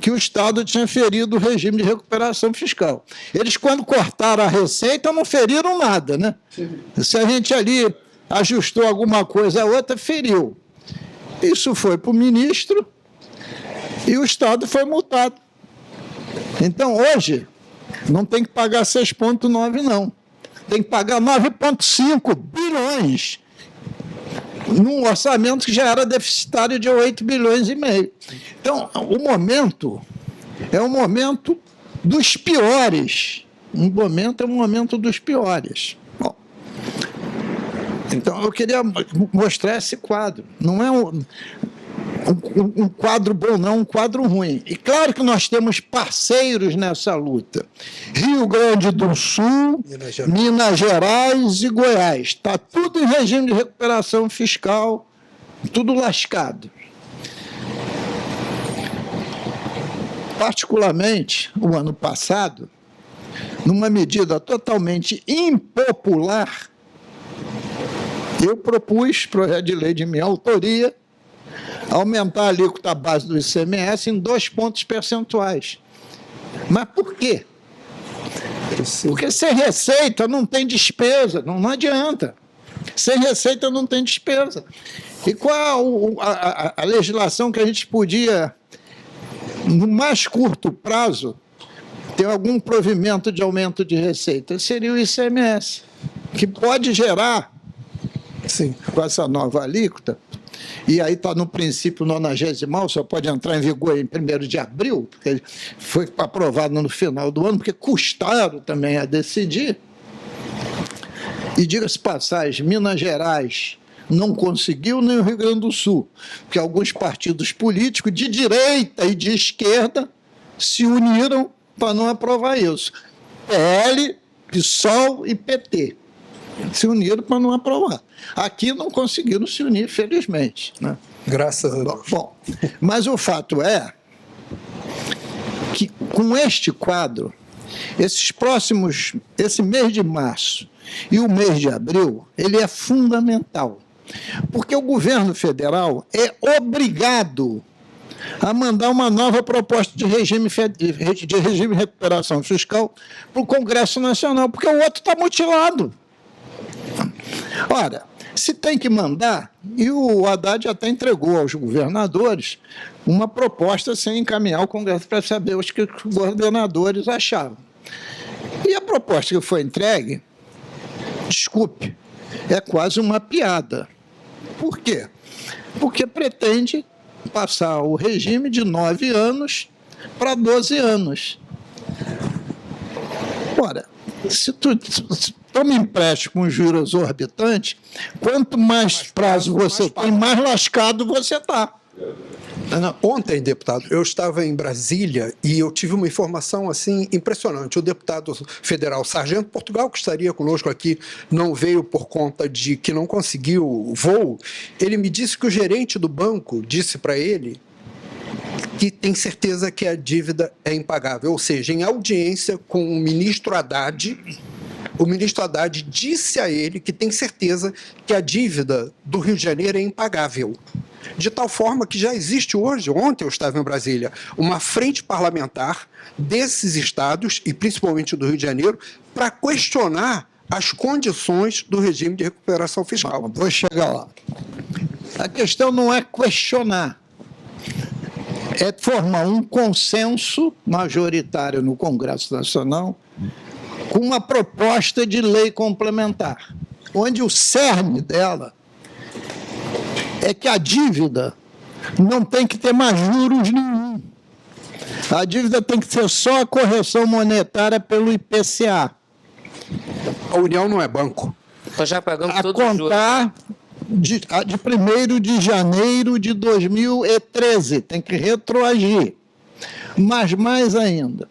que o Estado tinha ferido o regime de recuperação fiscal. Eles, quando cortaram a receita, não feriram nada, né? Se a gente ali ajustou alguma coisa a outra, feriu. Isso foi para o ministro e o Estado foi multado. Então, hoje, não tem que pagar 6,9, não. Tem que pagar 9,5 bilhões num orçamento que já era deficitário de 8 bilhões e meio. Então, o momento é um momento dos piores. Um momento é um momento dos piores. Bom, então, eu queria mostrar esse quadro. Não é um quadro bom, não, um quadro ruim. E claro que nós temos parceiros nessa luta. Rio Grande do Sul, Minas Gerais e Goiás. Está tudo em regime de recuperação fiscal, tudo lascado. Particularmente, o ano passado, numa medida totalmente impopular, eu propus, projeto de lei de minha autoria, aumentar a alíquota base do ICMS em 2 pontos percentuais. Mas por quê? Porque sem receita não tem despesa, não adianta. Sem receita não tem despesa. E qual a legislação que a gente podia, no mais curto prazo, ter algum provimento de aumento de receita? Seria o ICMS, que pode gerar, sim, com essa nova alíquota, e aí está no princípio 90º, só pode entrar em vigor em 1º de abril, porque foi aprovado no final do ano, porque custaram também a decidir. E diga-se passagem, Minas Gerais não conseguiu, nem o Rio Grande do Sul, porque alguns partidos políticos de direita e de esquerda se uniram para não aprovar isso. PL, PSOL e PT. Se uniram para não aprovar. Aqui não conseguiram se unir, felizmente, né? Graças a Deus. Bom, mas o fato é que, com este quadro, esse mês de março e o mês de abril, ele é fundamental, porque o governo federal é obrigado a mandar uma nova proposta de regime de recuperação fiscal para o Congresso Nacional, porque o outro está mutilado. Ora, se tem que mandar, e o Haddad até entregou aos governadores uma proposta sem encaminhar ao Congresso para saber o que os governadores achavam. E a proposta que foi entregue, desculpe, é quase uma piada. Por quê? Porque pretende passar o regime de 9 anos para 12 anos. Ora, se tu toma empréstimo com juros exorbitantes, quanto mais prazo você tem, mais lascado você está. Ontem, deputado, eu estava em Brasília e eu tive uma informação assim impressionante. O deputado federal Sargento Portugal, que estaria conosco aqui, não veio por conta de que não conseguiu o voo. Ele me disse que o gerente do banco disse para ele que tem certeza que a dívida é impagável. Ou seja, em audiência com o ministro Haddad disse a ele que tem certeza que a dívida do Rio de Janeiro é impagável. De tal forma que já existe hoje, ontem eu estava em Brasília, uma frente parlamentar desses estados, e principalmente do Rio de Janeiro, para questionar as condições do regime de recuperação fiscal. Vou chegar lá. A questão não é questionar, é formar um consenso majoritário no Congresso Nacional com uma proposta de lei complementar, onde o cerne dela é que a dívida não tem que ter mais juros nenhum. A dívida tem que ser só a correção monetária pelo IPCA. A União não é banco. Nós já pagamos A todos os juros. contar de 1º de janeiro de 2013. Tem que retroagir. Mas mais ainda,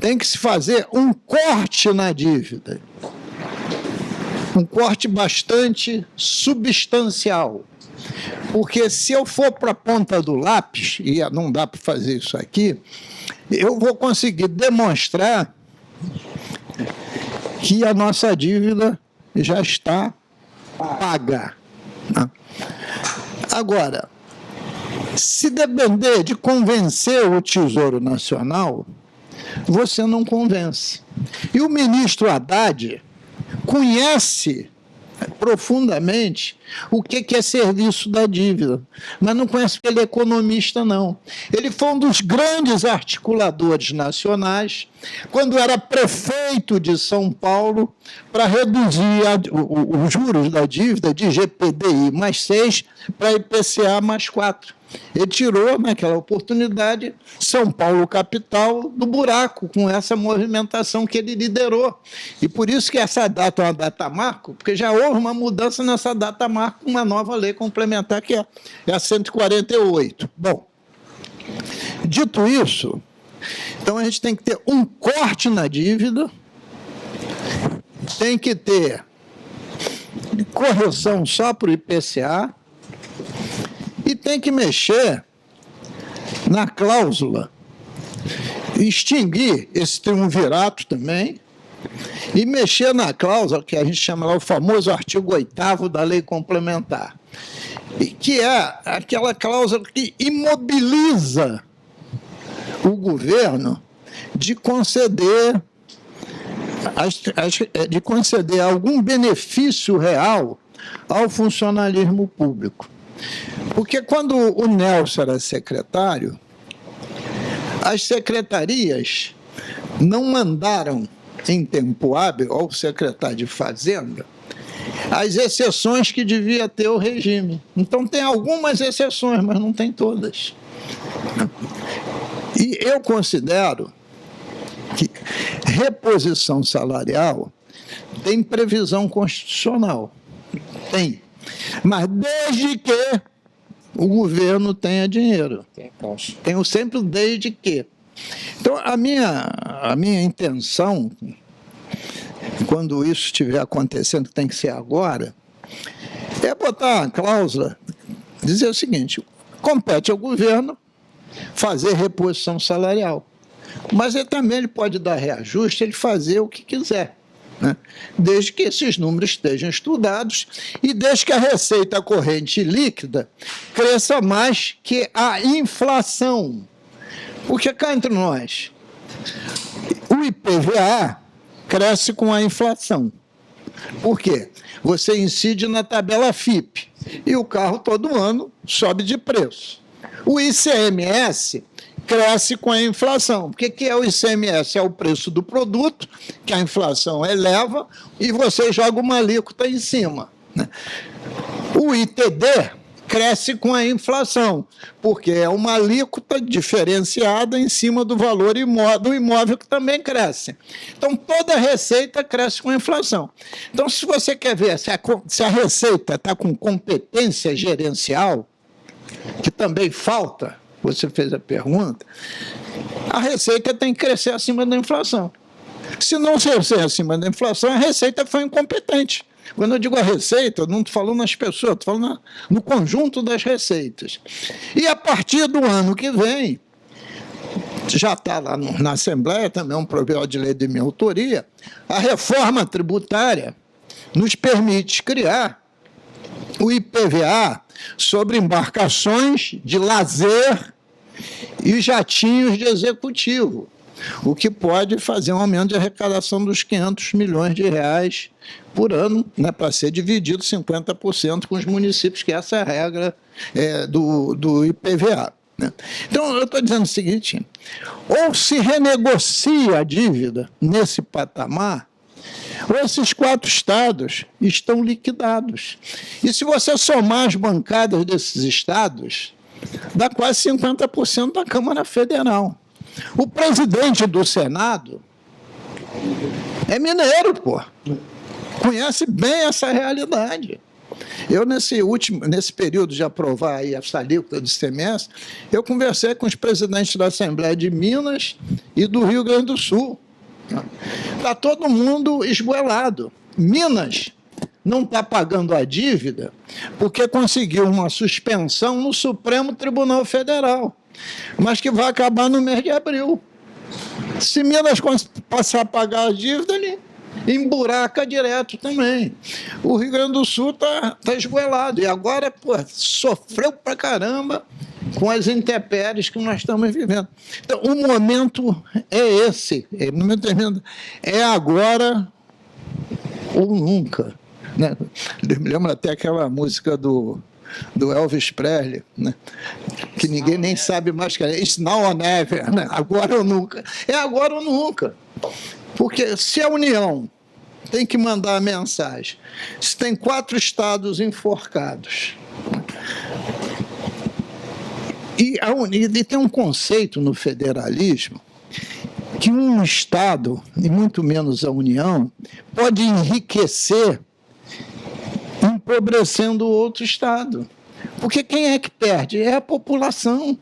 tem que se fazer um corte na dívida. Um corte bastante substancial. Porque se eu for para a ponta do lápis, e não dá para fazer isso aqui, eu vou conseguir demonstrar que a nossa dívida já está paga. Agora, se depender de convencer o Tesouro Nacional, você não convence. E o ministro Haddad conhece profundamente o que é serviço da dívida, mas não conhece porque ele é economista, não. Ele foi um dos grandes articuladores nacionais, quando era prefeito de São Paulo, para reduzir os juros da dívida de GPDI mais 6 para IPCA mais 4. Ele tirou, naquela oportunidade, São Paulo capital do buraco, com essa movimentação que ele liderou. E por isso que essa data é uma data marco, porque já houve uma mudança nessa data marco, uma nova lei complementar, que é a 148. Bom, dito isso, então a gente tem que ter um corte na dívida, tem que ter correção só para o IPCA, e tem que mexer na cláusula, extinguir esse triunvirato também, e mexer na cláusula, que a gente chama lá o famoso artigo 8º da lei complementar, que é aquela cláusula que imobiliza o governo de conceder algum benefício real ao funcionalismo público. Porque quando o Nelson era secretário, as secretarias não mandaram em tempo hábil ao secretário de Fazenda as exceções que devia ter o regime. Então tem algumas exceções, mas não tem todas. E eu considero que reposição salarial tem previsão constitucional. Tem. Mas desde que o governo tenha dinheiro. Tenho sempre o desde que. Então, a minha intenção, quando isso estiver acontecendo, que tem que ser agora, é botar uma cláusula, dizer o seguinte: compete ao governo fazer reposição salarial. Mas ele pode dar reajuste, ele fazer o que quiser, né? Desde que esses números estejam estudados e desde que a receita corrente líquida cresça mais que a inflação. Porque cá entre nós, o IPVA cresce com a inflação. Por quê? Você incide na tabela FIPE e o carro todo ano sobe de preço. O ICMS cresce com a inflação. O que é o ICMS? É o preço do produto, que a inflação eleva, e você joga uma alíquota em cima, né? O ITD cresce com a inflação, porque é uma alíquota diferenciada em cima do valor do imóvel, que também cresce. Então, toda a receita cresce com a inflação. Então, se você quer ver se a receita está com competência gerencial, que também falta, você fez a pergunta, a receita tem que crescer acima da inflação. Se não crescer acima da inflação, a receita foi incompetente. Quando eu digo a receita, eu não estou falando nas pessoas, estou falando no conjunto das receitas. E a partir do ano que vem, já está lá na Assembleia, também é um projeto de lei de minha autoria, a reforma tributária nos permite criar o IPVA sobre embarcações de lazer e jatinhos de executivo, o que pode fazer um aumento de arrecadação dos 500 milhões de reais por ano, né, para ser dividido 50% com os municípios, que essa é a regra do IPVA. Né? Então, eu estou dizendo o seguinte, ou se renegocia a dívida nesse patamar, ou esses 4 estados estão liquidados. E se você somar as bancadas desses estados, dá quase 50% da Câmara Federal. O presidente do Senado é mineiro, pô. Conhece bem essa realidade. Eu, nesse período de aprovar aí essa alíquota do ICMS, eu conversei com os presidentes da Assembleia de Minas e do Rio Grande do Sul. Está todo mundo esgoelado. Minas não está pagando a dívida porque conseguiu uma suspensão no Supremo Tribunal Federal, mas que vai acabar no mês de abril. Se Minas passar a pagar a dívida, ele emburaca direto também. O Rio Grande do Sul está esgoelado e agora sofreu pra caramba com as intempéries que nós estamos vivendo. Então, o momento é esse, é agora ou nunca. Né? Eu me lembro até aquela música do Elvis Presley, né? Que ninguém nem sabe mais que é It's now or never, né? Agora ou nunca. É agora ou nunca. Porque se a União tem que mandar a mensagem, se tem 4 estados enforcados, e tem um conceito no federalismo que um estado, e muito menos a União, pode enriquecer empobrecendo o outro estado. Porque quem é que perde? É a população.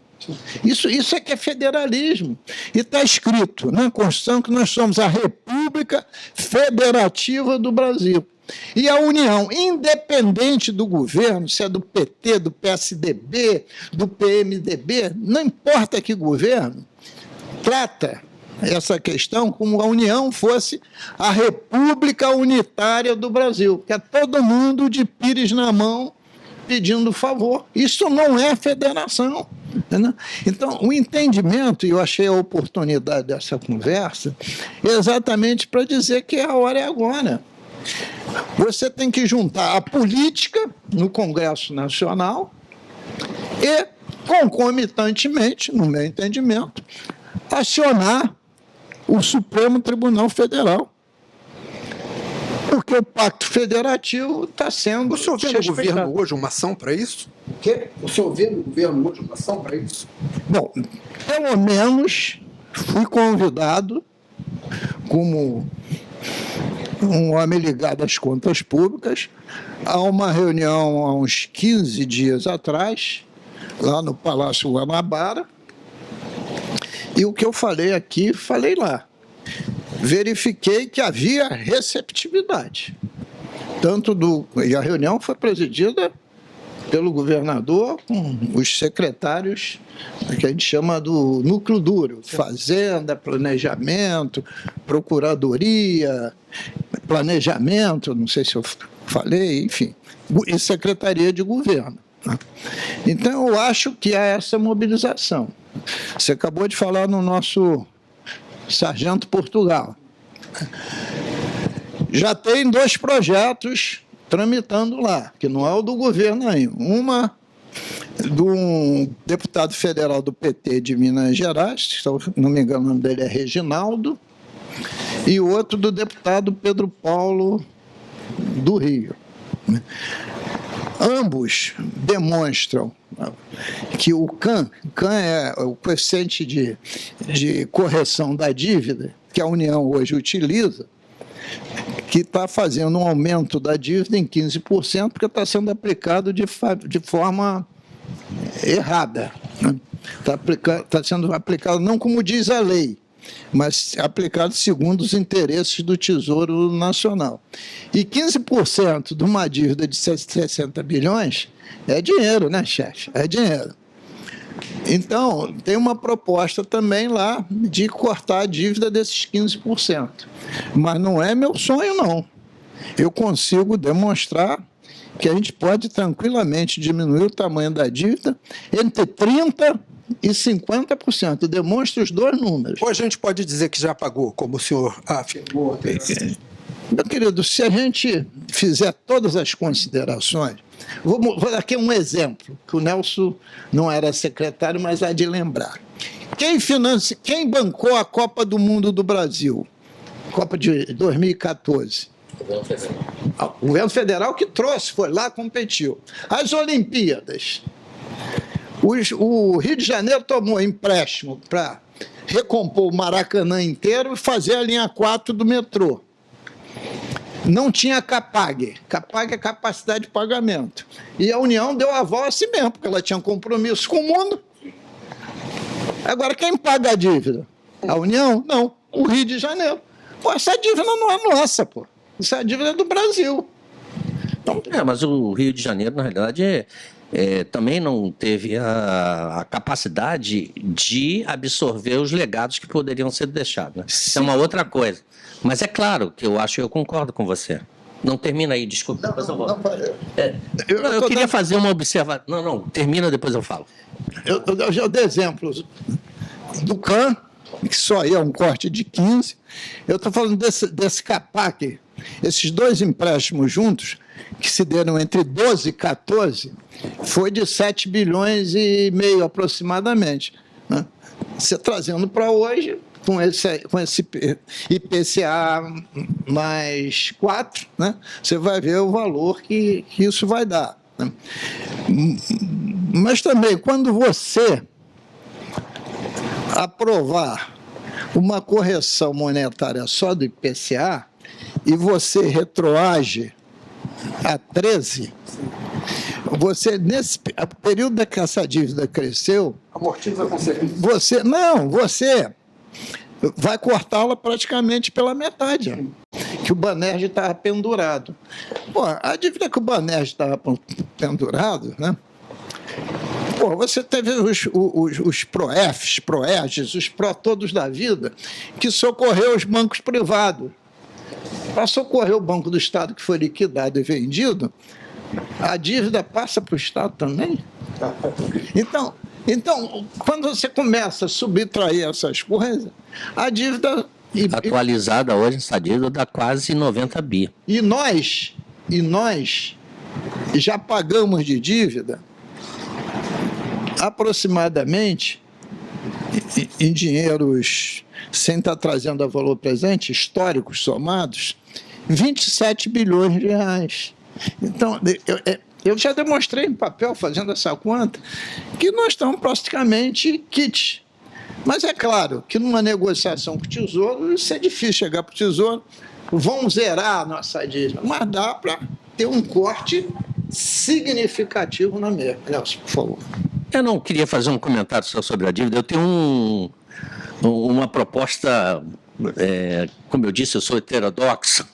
Isso é que é federalismo. E está escrito na Constituição que nós somos a República Federativa do Brasil. E a União, independente do governo, se é do PT, do PSDB, do PMDB, não importa que governo, trata essa questão como a União fosse a República Unitária do Brasil, que é todo mundo de pires na mão pedindo favor. Isso não é federação. Né? Então, o entendimento, e eu achei a oportunidade dessa conversa, exatamente para dizer que a hora é agora. Você tem que juntar a política no Congresso Nacional e, concomitantemente, no meu entendimento, acionar o Supremo Tribunal Federal. Porque o Pacto Federativo está sendo... O senhor vê no governo hoje uma ação para isso? O quê? O senhor vê no governo hoje uma ação para isso? Bom, pelo menos fui convidado como um homem ligado às contas públicas a uma reunião há uns 15 dias atrás, lá no Palácio Guanabara, e o que eu falei aqui, falei lá. Verifiquei que havia receptividade. E a reunião foi presidida pelo governador com os secretários que a gente chama do núcleo duro, Fazenda, Planejamento, Procuradoria, Planejamento, não sei se eu falei, enfim, e Secretaria de Governo. Então, eu acho que há essa mobilização. Você acabou de falar no nosso Sargento Portugal. Já tem 2 projetos tramitando lá, que não é o do governo ainda. Uma de um deputado federal do PT de Minas Gerais, se não me engano o nome dele é Reginaldo, e outro do deputado Pedro Paulo do Rio. Ambos demonstram que o CAN é o coeficiente de correção da dívida que a União hoje utiliza, que está fazendo um aumento da dívida em 15%, porque está sendo aplicado de forma errada. Está sendo aplicada não como diz a lei, mas aplicado segundo os interesses do Tesouro Nacional. E 15% de uma dívida de 60 bilhões é dinheiro, né, chefe? É dinheiro. Então, tem uma proposta também lá de cortar a dívida desses 15%. Mas não é meu sonho, não. Eu consigo demonstrar que a gente pode tranquilamente diminuir o tamanho da dívida entre 30% e 50%. Demonstre os dois números. Ou a gente pode dizer que já pagou, como o senhor afirmou. Meu querido, se a gente fizer todas as considerações, vou dar aqui um exemplo, que o Nelson não era secretário, mas há de lembrar. Quem bancou a Copa do Mundo do Brasil? Copa de 2014. O governo federal que trouxe, foi lá, competiu. As Olimpíadas. O Rio de Janeiro tomou empréstimo para recompor o Maracanã inteiro e fazer a linha 4 do metrô. Não tinha CAPAG. CAPAG é capacidade de pagamento. E a União deu aval a si mesmo, porque ela tinha compromisso com o mundo. Agora, quem paga a dívida? A União? Não. O Rio de Janeiro. Pô, essa dívida não é nossa, pô. Isso é a dívida do Brasil. Então, mas o Rio de Janeiro, na realidade, também não teve a capacidade de absorver os legados que poderiam ser deixados. Né? Isso é uma outra coisa. Mas é claro que eu concordo com você. Não termina aí, desculpa. Depois eu volto. Eu queria fazer uma observação. Não, termina, depois eu falo. Eu dei exemplos do CAN, que só aí é um corte de 15. Eu estou falando desse CAPAC, esses dois empréstimos juntos, que se deram entre 12 e 14, foi de 7 bilhões e meio aproximadamente. Né? Você trazendo para hoje, com esse IPCA mais 4, né? Você vai ver o valor que isso vai dar. Né? Mas também, quando você aprovar uma correção monetária só do IPCA e você retroage a 13, você, nesse período que essa dívida cresceu, Amortiza com certeza. você vai cortá-la praticamente pela metade, que o Banerjee estava pendurado. Pô, a dívida que o Banerjee estava pendurado, né? Pô, você teve os PROEFs, PROERGs, os PRO todos da vida, que socorreu os bancos privados. Para socorrer o Banco do Estado, que foi liquidado e vendido, a dívida passa para o Estado também? Então, quando você começa a subtrair essas coisas, a dívida... Atualizada hoje, essa dívida dá quase 90 bi. E nós já pagamos de dívida aproximadamente, em dinheiros, sem estar trazendo a valor presente, históricos somados, 27 bilhões de reais. Então, eu já demonstrei em papel, fazendo essa conta, que nós estamos praticamente kit. Mas é claro que numa negociação com o Tesouro, isso é difícil chegar para o Tesouro, vão zerar a nossa dívida, mas dá para ter um corte significativo na mesma. Nelson, por favor. Eu não queria fazer um comentário só sobre a dívida. Eu tenho uma proposta, como eu disse, eu sou heterodoxo,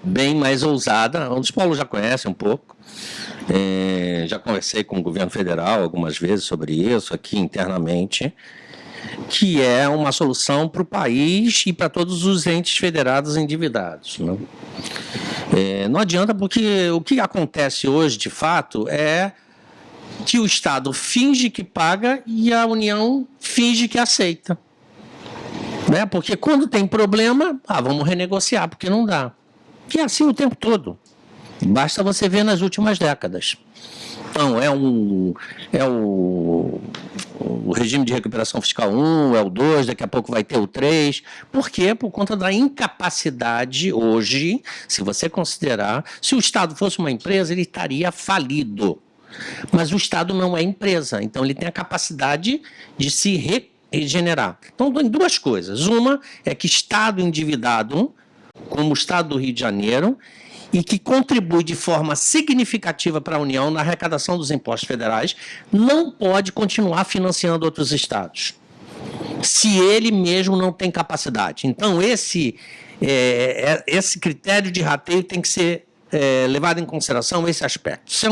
bem mais ousada. Os Paulo já conhecem um pouco. Já conversei com o governo federal algumas vezes sobre isso, aqui internamente, que é uma solução para o país e para todos os entes federados endividados. Né? Não adianta, porque o que acontece hoje, de fato, é que o Estado finge que paga e a União finge que aceita. Né? Porque quando tem problema, vamos renegociar, porque não dá. E é assim o tempo todo. Basta você ver nas últimas décadas. Então, é o regime de recuperação fiscal 1, é o 2, daqui a pouco vai ter o 3. Por quê? Por conta da incapacidade hoje, se você considerar, se o Estado fosse uma empresa, ele estaria falido. Mas o Estado não é empresa, então ele tem a capacidade de se regenerar. Então, tem duas coisas. Uma é que Estado endividado, como o Estado do Rio de Janeiro, e que contribui de forma significativa para a União na arrecadação dos impostos federais, não pode continuar financiando outros estados, se ele mesmo não tem capacidade. Então, esse critério de rateio tem que ser levado em consideração, esse aspecto. Isso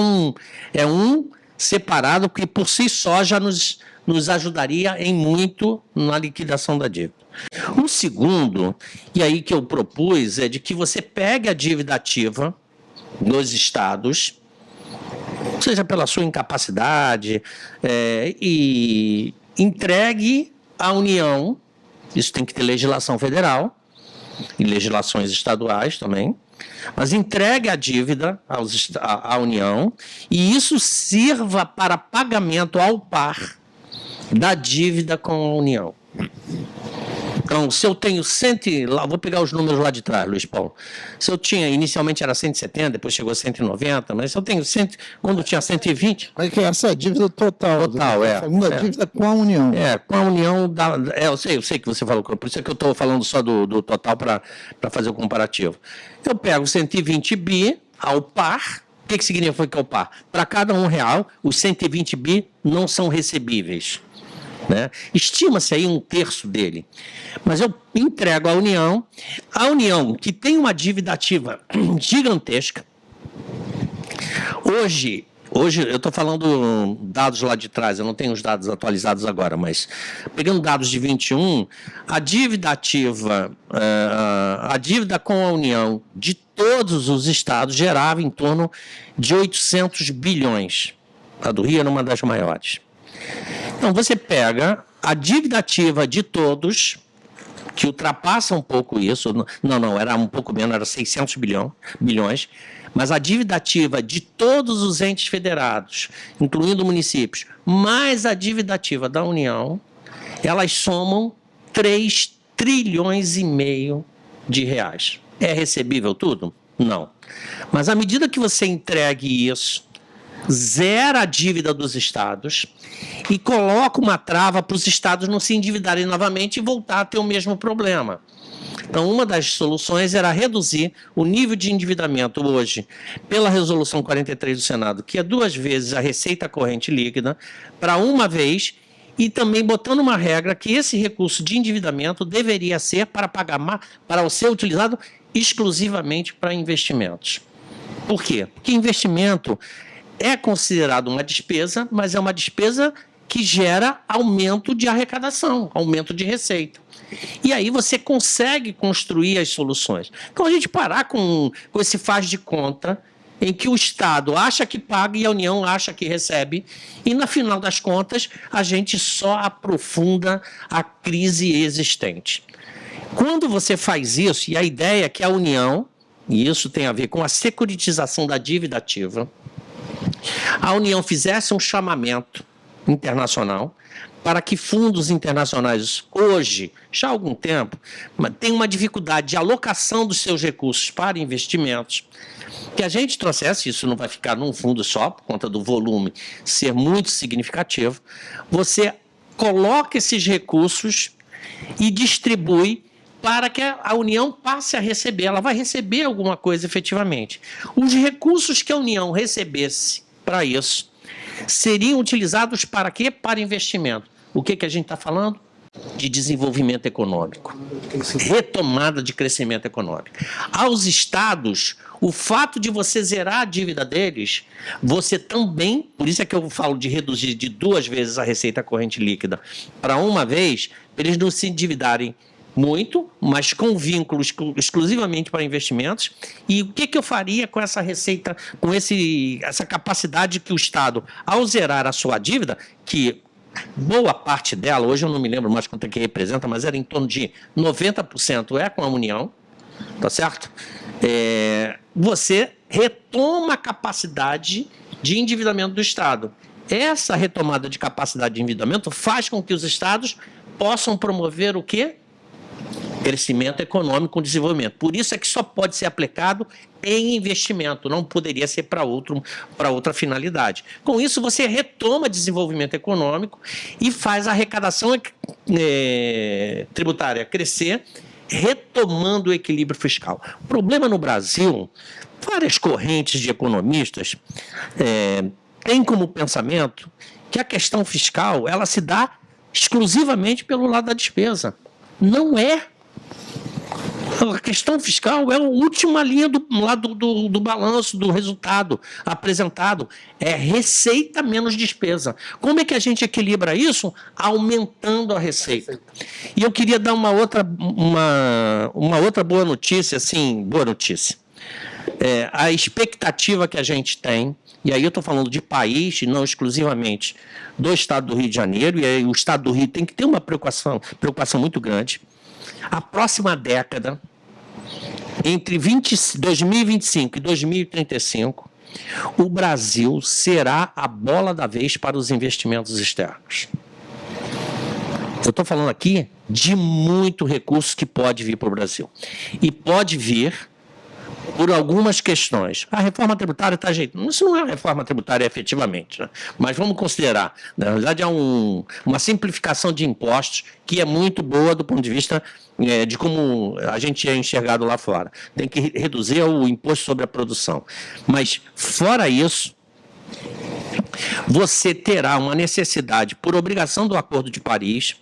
é um separado que, por si só, já nos ajudaria em muito na liquidação da dívida. O segundo, e aí que eu propus, é de que você pegue a dívida ativa dos estados, seja pela sua incapacidade, e entregue à União, isso tem que ter legislação federal e legislações estaduais também, mas entregue a dívida à União e isso sirva para pagamento ao par da dívida com a União. Então, se eu tenho vou pegar os números lá de trás, Luiz Paulo. Se eu tinha, inicialmente era 170, depois chegou a 190, mas se eu tenho quando tinha 120... Mas que essa é a dívida total. Total, A segunda dívida com a União. Com a União, eu sei que você falou, por isso é que eu estou falando só do total para fazer o comparativo. Eu pego 120 bi ao par. O que significa ao par? Para cada R$1, os 120 bi não são recebíveis. Né? Estima-se aí 1/3 dele. Mas eu entrego à União, que tem uma dívida ativa gigantesca. Hoje eu estou falando dados lá de trás, eu não tenho os dados atualizados agora, mas pegando dados de 21, a dívida ativa, a dívida com a União de todos os estados gerava em torno de 800 bilhões. A do Rio era uma das maiores. Então, você pega a dívida ativa de todos, que ultrapassa um pouco isso, não, era um pouco menos, era 600 bilhões, mas a dívida ativa de todos os entes federados, incluindo municípios, mais a dívida ativa da União, elas somam 3,5 trilhões de reais. É recebível tudo? Não. Mas à medida que você entregue isso, zera a dívida dos estados e coloca uma trava para os estados não se endividarem novamente e voltar a ter o mesmo problema. Então, uma das soluções era reduzir o nível de endividamento hoje, pela Resolução 43 do Senado, que é 2 vezes a receita corrente líquida, para 1 vez, e também botando uma regra que esse recurso de endividamento deveria ser para ser utilizado exclusivamente para investimentos. Por quê? Porque investimento é considerado uma despesa, mas é uma despesa que gera aumento de arrecadação, aumento de receita. E aí você consegue construir as soluções. Então a gente parar com esse faz de conta em que o Estado acha que paga e a União acha que recebe, e no final das contas a gente só aprofunda a crise existente. Quando você faz isso, e a ideia é que a União, e isso tem a ver com a securitização da dívida ativa, a União fizesse um chamamento internacional para que fundos internacionais hoje, já há algum tempo, tenham uma dificuldade de alocação dos seus recursos para investimentos, que a gente trouxesse, isso não vai ficar num fundo só, por conta do volume ser muito significativo, você coloca esses recursos e distribui para que a União passe a receber, ela vai receber alguma coisa efetivamente. Os recursos que a União recebesse para isso seriam utilizados para quê? Para investimento. O que a gente está falando? De desenvolvimento econômico. Retomada de crescimento econômico. Aos estados, o fato de você zerar a dívida deles, você também, por isso é que eu falo de reduzir de 2 vezes a receita corrente líquida para 1 vez, para eles não se endividarem muito, mas com vínculos exclusivamente para investimentos. E o que eu faria com essa receita, com essa capacidade que o Estado, ao zerar a sua dívida, que boa parte dela, hoje eu não me lembro mais quanto é que representa, mas era em torno de 90% com a União, tá certo? Você retoma a capacidade de endividamento do Estado. Essa retomada de capacidade de endividamento faz com que os Estados possam promover o quê? Crescimento econômico com desenvolvimento. Por isso é que só pode ser aplicado em investimento, não poderia ser para outra finalidade. Com isso, você retoma desenvolvimento econômico e faz a arrecadação tributária crescer retomando o equilíbrio fiscal. O problema no Brasil, várias correntes de economistas têm como pensamento que a questão fiscal ela se dá exclusivamente pelo lado da despesa. Não é. A questão fiscal é a última linha do lado do balanço, do resultado apresentado. É receita menos despesa. Como é que a gente equilibra isso? Aumentando a receita. E eu queria dar uma outra boa notícia, boa notícia. A expectativa que a gente tem, e aí eu estou falando de país, não exclusivamente do Estado do Rio de Janeiro, e aí o Estado do Rio tem que ter uma preocupação muito grande. A próxima década, entre 2025 e 2035, o Brasil será a bola da vez para os investimentos externos. Eu estou falando aqui de muito recurso que pode vir para o Brasil. E pode vir por algumas questões. A reforma tributária está ajeitando. Isso não é uma reforma tributária efetivamente, né? Mas vamos considerar. Na verdade, é uma simplificação de impostos que é muito boa do ponto de vista de como a gente é enxergado lá fora. Tem que reduzir o imposto sobre a produção. Mas, fora isso, você terá uma necessidade, por obrigação do Acordo de Paris,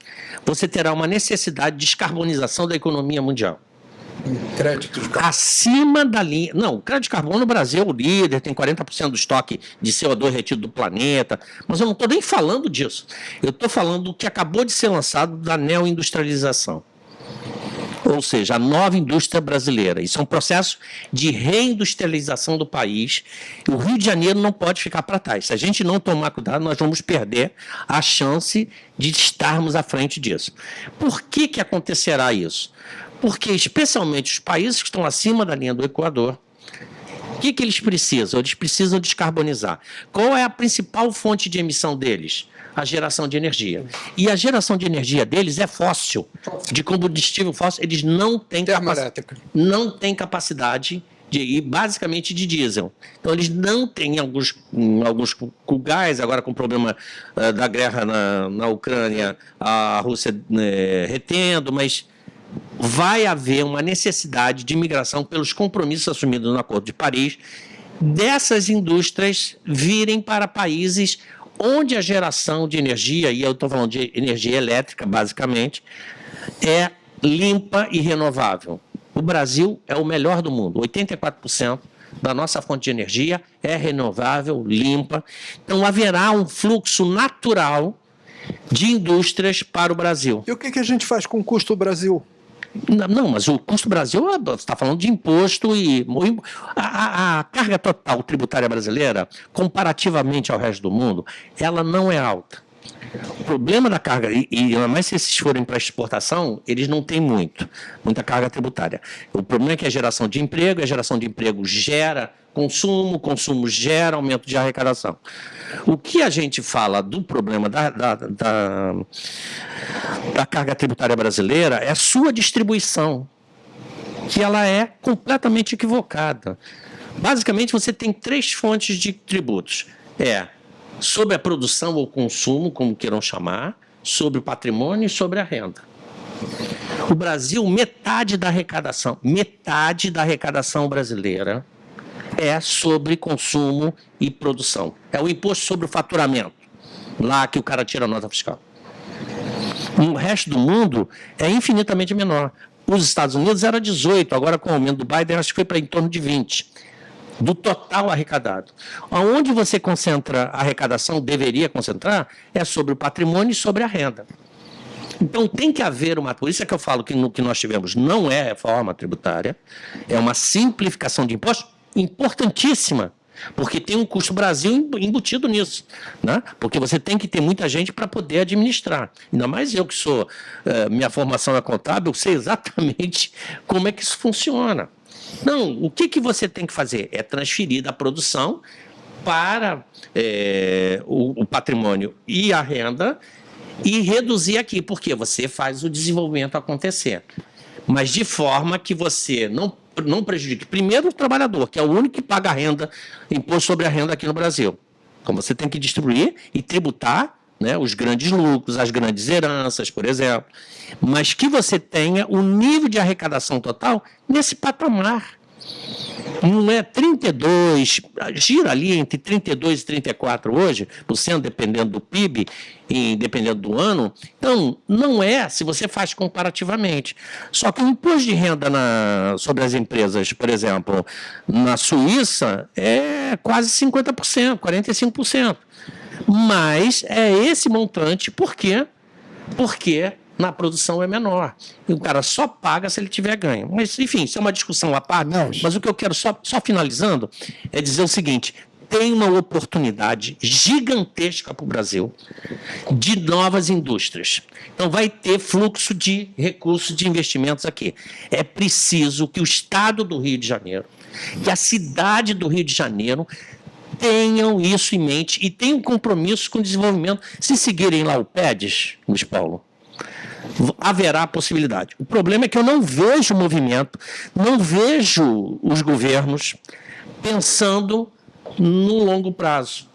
você terá uma necessidade de descarbonização da economia mundial. Crédito de carbono. Acima da linha. Não, o crédito de carbono no Brasil é o líder, tem 40% do estoque de CO2 retido do planeta. Mas eu não estou nem falando disso. Eu estou falando do que acabou de ser lançado da neoindustrialização. Ou seja, a nova indústria brasileira. Isso é um processo de reindustrialização do país. O Rio de Janeiro não pode ficar para trás. Se a gente não tomar cuidado, nós vamos perder a chance de estarmos à frente disso. Por que acontecerá isso? Porque, especialmente, os países que estão acima da linha do Equador, o que eles precisam? Eles precisam descarbonizar. Qual é a principal fonte de emissão deles? A geração de energia. E a geração de energia deles é fóssil, de combustível fóssil. Eles não têm capacidade de, basicamente de diesel. Então, eles não têm alguns com gás, agora com o problema da guerra na Ucrânia, a Rússia retendo, mas vai haver uma necessidade de migração pelos compromissos assumidos no Acordo de Paris, dessas indústrias virem para países onde a geração de energia, e eu estou falando de energia elétrica, basicamente, é limpa e renovável. O Brasil é o melhor do mundo. 84% da nossa fonte de energia é renovável, limpa. Então, haverá um fluxo natural de indústrias para o Brasil. E o que a gente faz com o custo do Brasil? Não, mas o custo do Brasil, você está falando de imposto e a carga total tributária brasileira, comparativamente ao resto do mundo, ela não é alta. O problema da carga, e mais se esses forem para exportação, eles não têm muita carga tributária. O problema é que a geração de emprego gera consumo gera aumento de arrecadação. O que a gente fala do problema da carga tributária brasileira é a sua distribuição, que ela é completamente equivocada. Basicamente, você tem 3 fontes de tributos. Sobre a produção ou consumo, como queiram chamar, sobre o patrimônio e sobre a renda. O Brasil, metade da arrecadação brasileira é sobre consumo e produção. É o imposto sobre o faturamento, lá que o cara tira a nota fiscal. O resto do mundo é infinitamente menor. Os Estados Unidos era 18, agora com o aumento do Biden, acho que foi para em torno de 20. Do total arrecadado. Onde você concentra a arrecadação, deveria concentrar, é sobre o patrimônio e sobre a renda. Então tem que haver por isso é que eu falo que no que nós tivemos não é reforma tributária, é uma simplificação de impostos importantíssima, porque tem um custo Brasil embutido nisso, né? Porque você tem que ter muita gente para poder administrar. Ainda mais eu que sou, minha formação é contábil, eu sei exatamente como é que isso funciona. Não, o que você tem que fazer? É transferir da produção para o patrimônio e a renda e reduzir aqui, porque você faz o desenvolvimento acontecer. Mas de forma que você não prejudique, primeiro, o trabalhador, que é o único que paga a renda, imposto sobre a renda aqui no Brasil. Então você tem que distribuir e tributar né, os grandes lucros, as grandes heranças, por exemplo, mas que você tenha o nível de arrecadação total nesse patamar. Não é 32, gira ali entre 32 e 34 hoje, por cento, dependendo do PIB, e dependendo do ano. Então, não é se você faz comparativamente. Só que o imposto de renda sobre as empresas, por exemplo, na Suíça, é quase 50%, 45%. Mas é esse montante, por quê? Porque na produção é menor. E o cara só paga se ele tiver ganho. Mas, enfim, isso é uma discussão à parte. Mas o que eu quero, só finalizando, é dizer o seguinte: tem uma oportunidade gigantesca para o Brasil de novas indústrias. Então, vai ter fluxo de recursos de investimentos aqui. É preciso que o Estado do Rio de Janeiro, que a cidade do Rio de Janeiro, tenham isso em mente e tenham compromisso com o desenvolvimento. Se seguirem lá o PEDES, Luiz Paulo, haverá possibilidade. O problema é que eu não vejo o movimento, não vejo os governos pensando no longo prazo.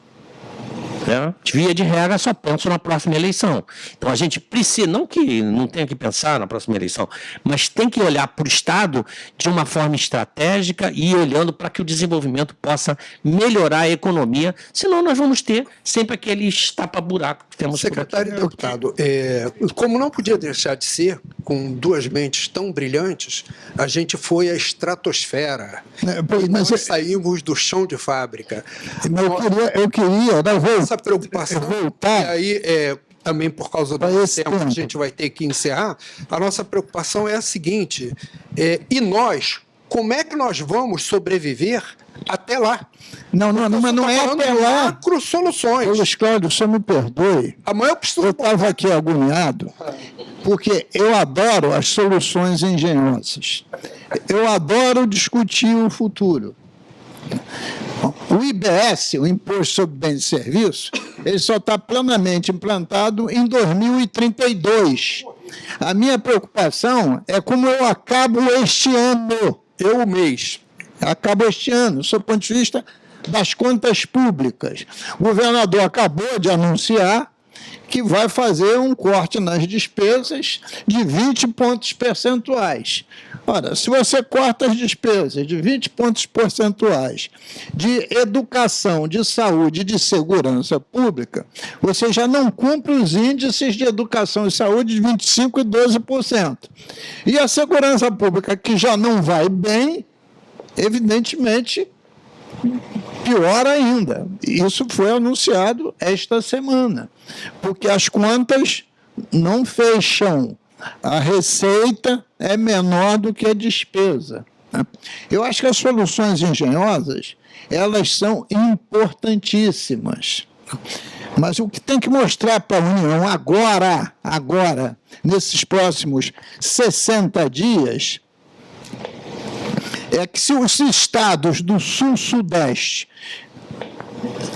Né? Via de regra, só penso na próxima eleição. Então, a gente precisa, não que não tenha que pensar na próxima eleição, mas tem que olhar para o Estado de uma forma estratégica e ir olhando para que o desenvolvimento possa melhorar a economia, senão nós vamos ter sempre aqueles tapa-buraco que temos por aqui. Secretário e deputado, como não podia deixar de ser, com duas mentes tão brilhantes, a gente foi à estratosfera. Nós saímos do chão de fábrica. Eu queria essa preocupação, e aí, também por causa do tempo, a gente vai ter que encerrar. A nossa preocupação é a seguinte: e nós, como é que nós vamos sobreviver até lá? Mas não é até lá. Macro soluções. Luiz Cláudio, você me perdoe. Amanhã eu estava aqui agoniado, porque eu adoro as soluções engenhosas. Eu adoro discutir o futuro. O IBS, o Imposto sobre Bens e Serviços, ele só está plenamente implantado em 2032. A minha preocupação é como eu acabo este ano. Acabo este ano, sob o ponto de vista das contas públicas. O governador acabou de anunciar que vai fazer um corte nas despesas de 20 pontos percentuais. Ora, se você corta as despesas de 20 pontos percentuais de educação, de saúde e de segurança pública, você já não cumpre os índices de educação e saúde de 25% e 12%. E a segurança pública, que já não vai bem, evidentemente, pior ainda. Isso foi anunciado esta semana, porque as contas não fecham. A receita é menor do que a despesa. Eu acho que as soluções engenhosas, elas são importantíssimas. Mas o que tem que mostrar para a União agora, nesses próximos 60 dias, é que se os estados do Sul-Sudeste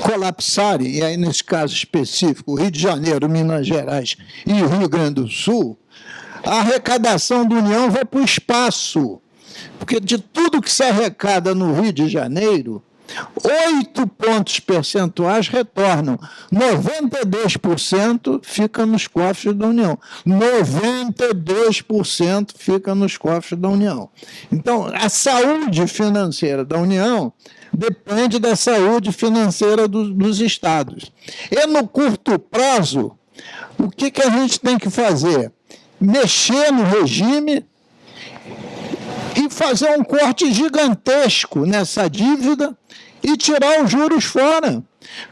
colapsarem, e aí nesse caso específico, Rio de Janeiro, Minas Gerais e o Rio Grande do Sul, a arrecadação da União vai para o espaço. Porque de tudo que se arrecada no Rio de Janeiro, 8 pontos percentuais retornam. 92% fica nos cofres da União. 92% fica nos cofres da União. Então, a saúde financeira da União depende da saúde financeira dos estados. E no curto prazo, o que a gente tem que fazer? Mexer no regime e fazer um corte gigantesco nessa dívida e tirar os juros fora.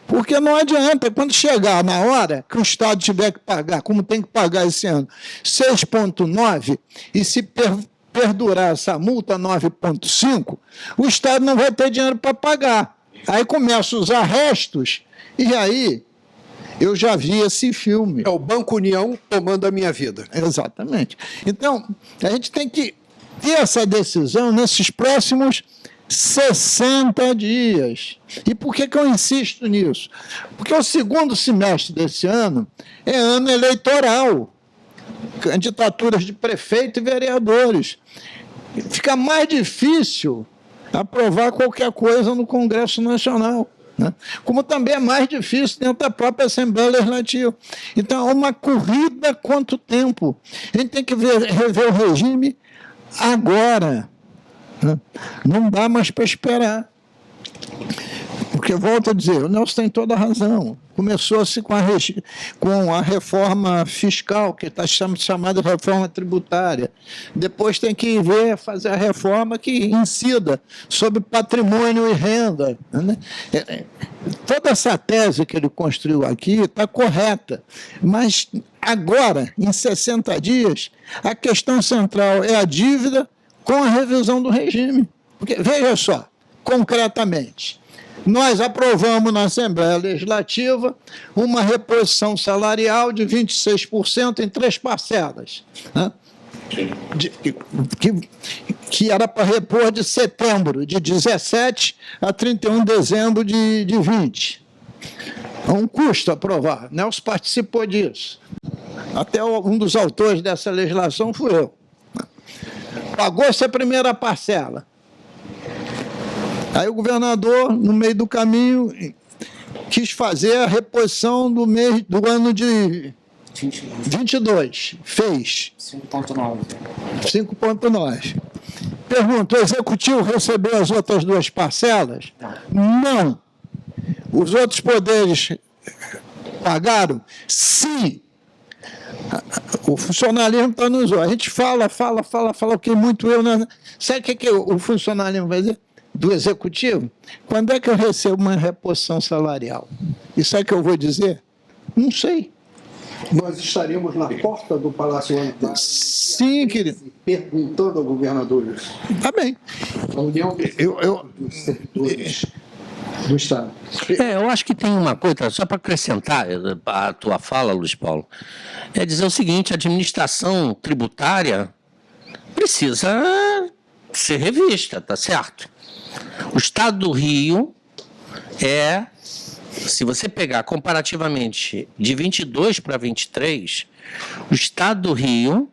Porque não adianta, quando chegar na hora que o Estado tiver que pagar, como tem que pagar esse ano, 6,9, e se perdurar essa multa 9,5, o Estado não vai ter dinheiro para pagar. Aí começa a usar restos, e aí eu já vi esse filme. É o Banco União tomando a minha vida. Exatamente. Então, a gente tem que ter essa decisão nesses próximos 60 dias. E por que eu insisto nisso? Porque o segundo semestre desse ano é ano eleitoral. Candidaturas de prefeito e vereadores. Fica mais difícil aprovar qualquer coisa no Congresso Nacional. né? Como também é mais difícil dentro da própria Assembleia Legislativa. Então, é uma corrida quanto tempo? A gente tem que rever o regime agora, né? Não dá mais para esperar. Porque, volto a dizer, o Nelson tem toda a razão. Começou-se com a reforma fiscal, que está chamada de reforma tributária. Depois tem que fazer a reforma que incida sobre patrimônio e renda, né? Toda essa tese que ele construiu aqui está correta, mas agora, em 60 dias, a questão central é a dívida com a revisão do regime. Porque, veja só, concretamente, nós aprovamos na Assembleia Legislativa uma reposição salarial de 26% em 3 parcelas, né? Que era para repor de setembro de 17 a 31 de dezembro de 20. É um custo aprovar. Nelson participou disso. Até um dos autores dessa legislação fui eu. Pagou-se a primeira parcela. Aí o governador, no meio do caminho, quis fazer a reposição do ano de 22. Fez. 5,9. Pergunta, o executivo recebeu as outras 2 parcelas? Não. Os outros poderes pagaram? Sim. O funcionalismo está nos olhos. A gente fala o que muito eu... Né? Sabe o que o funcionalismo vai dizer? Do executivo, quando é que eu recebo uma reposição salarial? Isso é que eu vou dizer? Não sei. Nós estaremos na porta do Palácio Andrade. Sim, querido. Perguntando ao governador isso. Tá bem. A União dos Servidores do Estado. Eu acho que tem uma coisa, só para acrescentar a tua fala, Luiz Paulo, é dizer o seguinte: a administração tributária precisa ser revista, tá certo? O Estado do Rio se você pegar comparativamente de 22 para 23, o Estado do Rio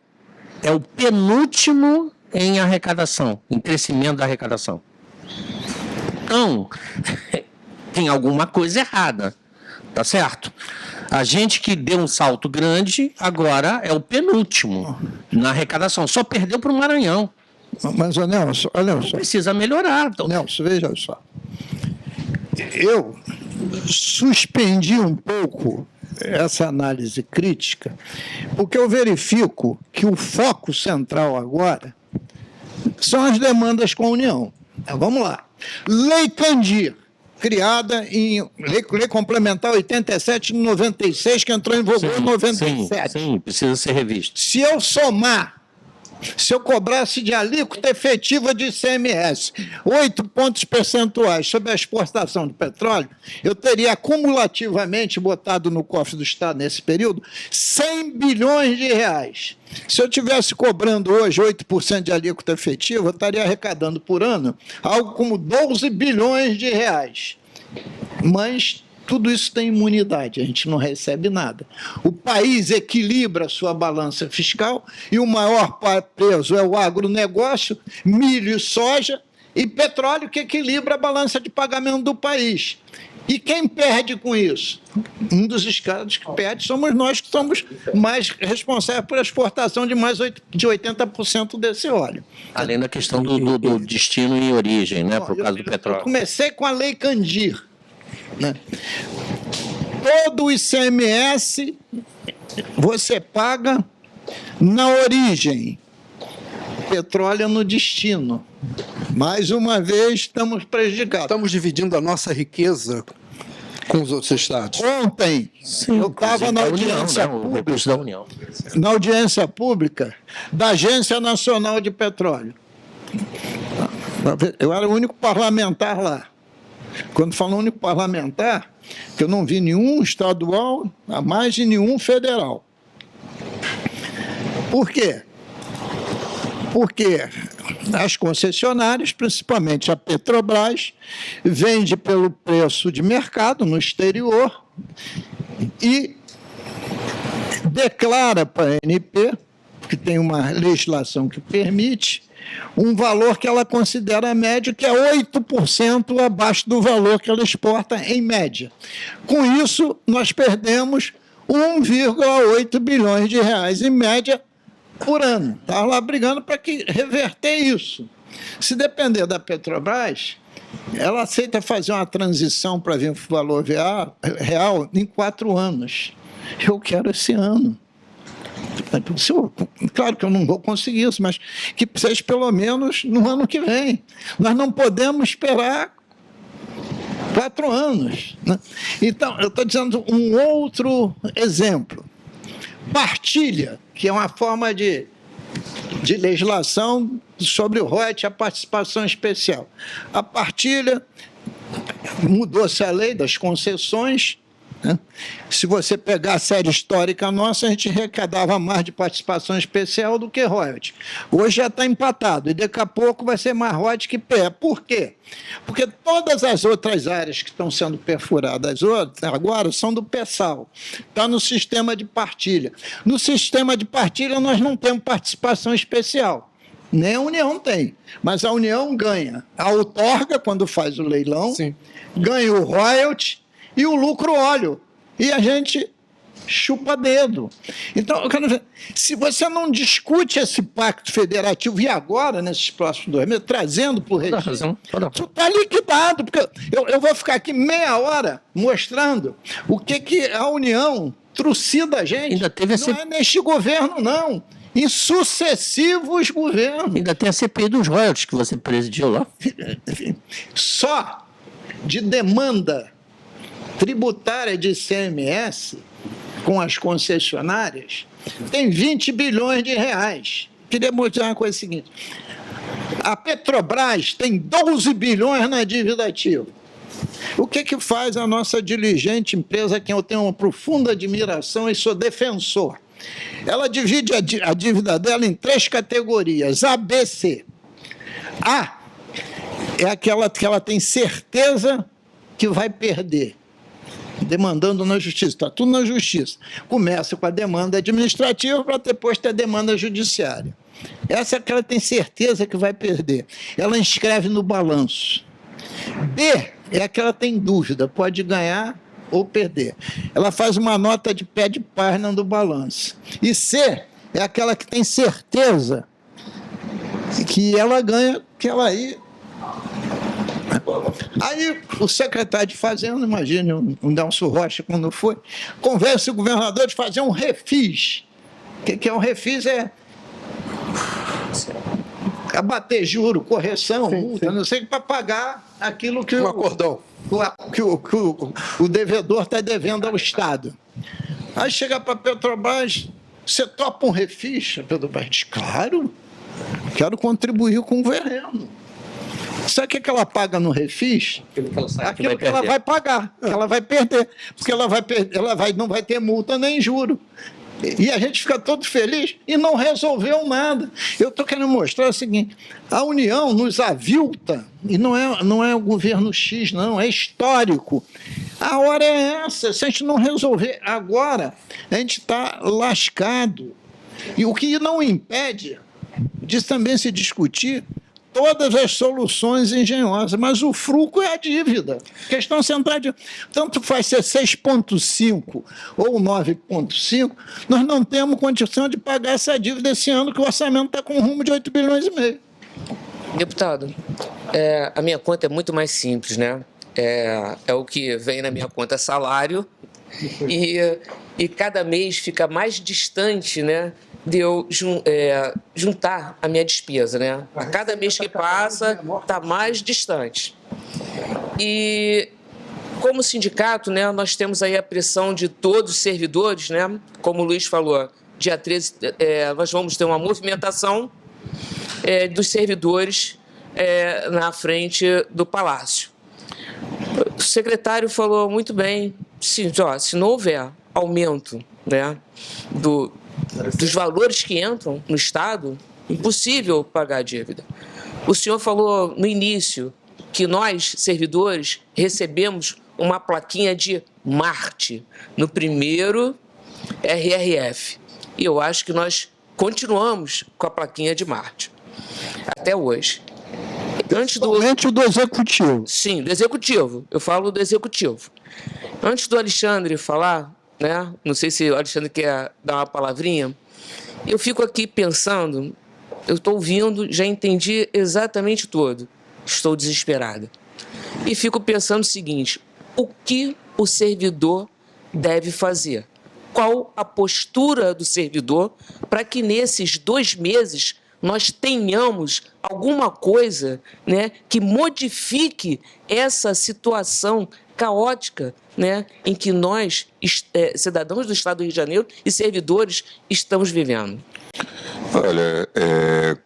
é o penúltimo em arrecadação, em crescimento da arrecadação. Então, tem alguma coisa errada, tá certo? A gente que deu um salto grande, agora é o penúltimo na arrecadação, só perdeu para o Maranhão. Mas, Nelson, olha só. Precisa melhorar. Então. Nelson, veja só. Eu suspendi um pouco essa análise crítica, porque eu verifico que o foco central agora são as demandas com a União. Então, vamos lá. Lei Candir, criada em Lei Complementar 87 de 96, que entrou em vigor em 97. Sim, precisa ser revista. Se eu cobrasse de alíquota efetiva de ICMS 8 pontos percentuais sobre a exportação de petróleo, eu teria acumulativamente botado no cofre do Estado nesse período 100 bilhões de reais. Se eu estivesse cobrando hoje 8% de alíquota efetiva, eu estaria arrecadando por ano algo como 12 bilhões de reais. Mas tudo isso tem imunidade, a gente não recebe nada. O país equilibra a sua balança fiscal e o maior peso é o agronegócio, milho e soja, e petróleo, que equilibra a balança de pagamento do país. E quem perde com isso? Um dos estados que perde somos nós, que somos mais responsáveis por exportação de mais de 80% desse óleo. Além da questão do destino e origem, né, por causa do petróleo. Eu comecei com a Lei Candir, né? Todo o ICMS você paga na origem, petróleo no destino. Mais uma vez estamos prejudicados. Estamos dividindo a nossa riqueza com os outros estados. Ontem eu estava na audiência pública, na audiência pública da Agência Nacional de Petróleo. Eu era o único parlamentar lá. Quando falo único parlamentar, que eu não vi nenhum estadual, a mais de nenhum federal. Por quê? Porque as concessionárias, principalmente a Petrobras, vende pelo preço de mercado no exterior e declara para a ANP porque tem uma legislação que permite, um valor que ela considera médio, que é 8% abaixo do valor que ela exporta em média. Com isso, nós perdemos 1,8 bilhões de reais em média por ano. Está lá brigando para reverter isso. Se depender da Petrobras, ela aceita fazer uma transição para vir para o valor real em 4 anos. Eu quero esse ano. Claro que eu não vou conseguir isso, mas que seja pelo menos no ano que vem. Nós não podemos esperar 4 anos. Né? Então, eu estou dizendo um outro exemplo. Partilha, que é uma forma de legislação sobre o royalties, a participação especial. A partilha, mudou-se a lei das concessões. Né? Se você pegar a série histórica nossa, a gente arrecadava mais de participação especial do que royalties. Hoje já está empatado, e daqui a pouco vai ser mais royalties que PE. Por quê? Porque todas as outras áreas que estão sendo perfuradas agora são do PESAL. Está no sistema de partilha. No sistema de partilha nós não temos participação especial. Nem a União tem, mas a União ganha a outorga quando faz o leilão, sim, ganha o royalties e o lucro óleo. E a gente chupa dedo. Então, eu quero ver, se você não discute esse pacto federativo, e agora, nesses próximos 2 meses, trazendo para o regime, tu está liquidado, porque eu vou ficar aqui meia hora mostrando o que a União trucida a gente. Ainda teve não é neste governo, não. Em sucessivos governos. Ainda tem a CPI dos royalties que você presidiu lá. Só de demanda tributária de ICMS com as concessionárias tem 20 bilhões de reais. Queria mostrar uma coisa seguinte. A Petrobras tem 12 bilhões na dívida ativa. O que faz a nossa diligente empresa, que eu tenho uma profunda admiração e sou defensor? Ela divide a dívida dela em 3 categorias, A, B, C. A é aquela que ela tem certeza que vai perder, demandando na justiça. Está tudo na justiça. Começa com a demanda administrativa para depois ter a demanda judiciária. Essa é que ela tem certeza que vai perder. Ela inscreve no balanço. B é a que ela tem dúvida, pode ganhar ou perder. Ela faz uma nota de pé de página do balanço. E C é aquela que tem certeza que ela ganha, que ela aí... Aí o secretário de Fazenda, imagine o Nelson Rocha quando foi, convence o governador de fazer um refis. O que é um refis? É abater juro, correção, multa, não sei, para pagar aquilo que acordão. O devedor está devendo ao Estado. Aí chega para a Petrobras, você topa um refis? A Petrobras diz, claro, quero contribuir com o governo. Sabe o que ela paga no refis? Aquilo que ela vai pagar, que ela vai perder, porque não vai ter multa nem juro. E a gente fica todo feliz e não resolveu nada. Eu estou querendo mostrar o seguinte, a União nos avilta, e não é o governo X, não, é histórico. A hora é essa, se a gente não resolver agora, a gente está lascado. E o que não impede de também se discutir todas as soluções engenhosas, mas o fruto é a dívida. A questão central é tanto faz ser 6,5 ou 9,5, nós não temos condição de pagar essa dívida esse ano, que o orçamento está com rumo de 8 bilhões e meio. Deputado, a minha conta é muito mais simples, né? É o que vem na minha conta salário e cada mês fica mais distante, né, de eu juntar a minha despesa, né? A cada mês que passa, está mais distante. E, como sindicato, né, nós temos aí a pressão de todos os servidores, né? Como o Luiz falou, dia 13 nós vamos ter uma movimentação dos servidores na frente do Palácio. O secretário falou muito bem, se não houver aumento, né, dos valores que entram no Estado, impossível pagar a dívida. O senhor falou no início que nós, servidores, recebemos uma plaquinha de Marte no primeiro RRF. E eu acho que nós continuamos com a plaquinha de Marte. Até hoje. Principalmente do Executivo. Sim, do Executivo. Eu falo do Executivo. Antes do Alexandre falar, né? Não sei se o Alexandre quer dar uma palavrinha. Eu fico aqui pensando, eu estou ouvindo, já entendi exatamente tudo. Estou desesperada. E fico pensando o seguinte: o que o servidor deve fazer? Qual a postura do servidor para que nesses 2 meses nós tenhamos alguma coisa, né, que modifique essa situação caótica, né, em que nós, cidadãos do Estado do Rio de Janeiro e servidores, estamos vivendo? Olha,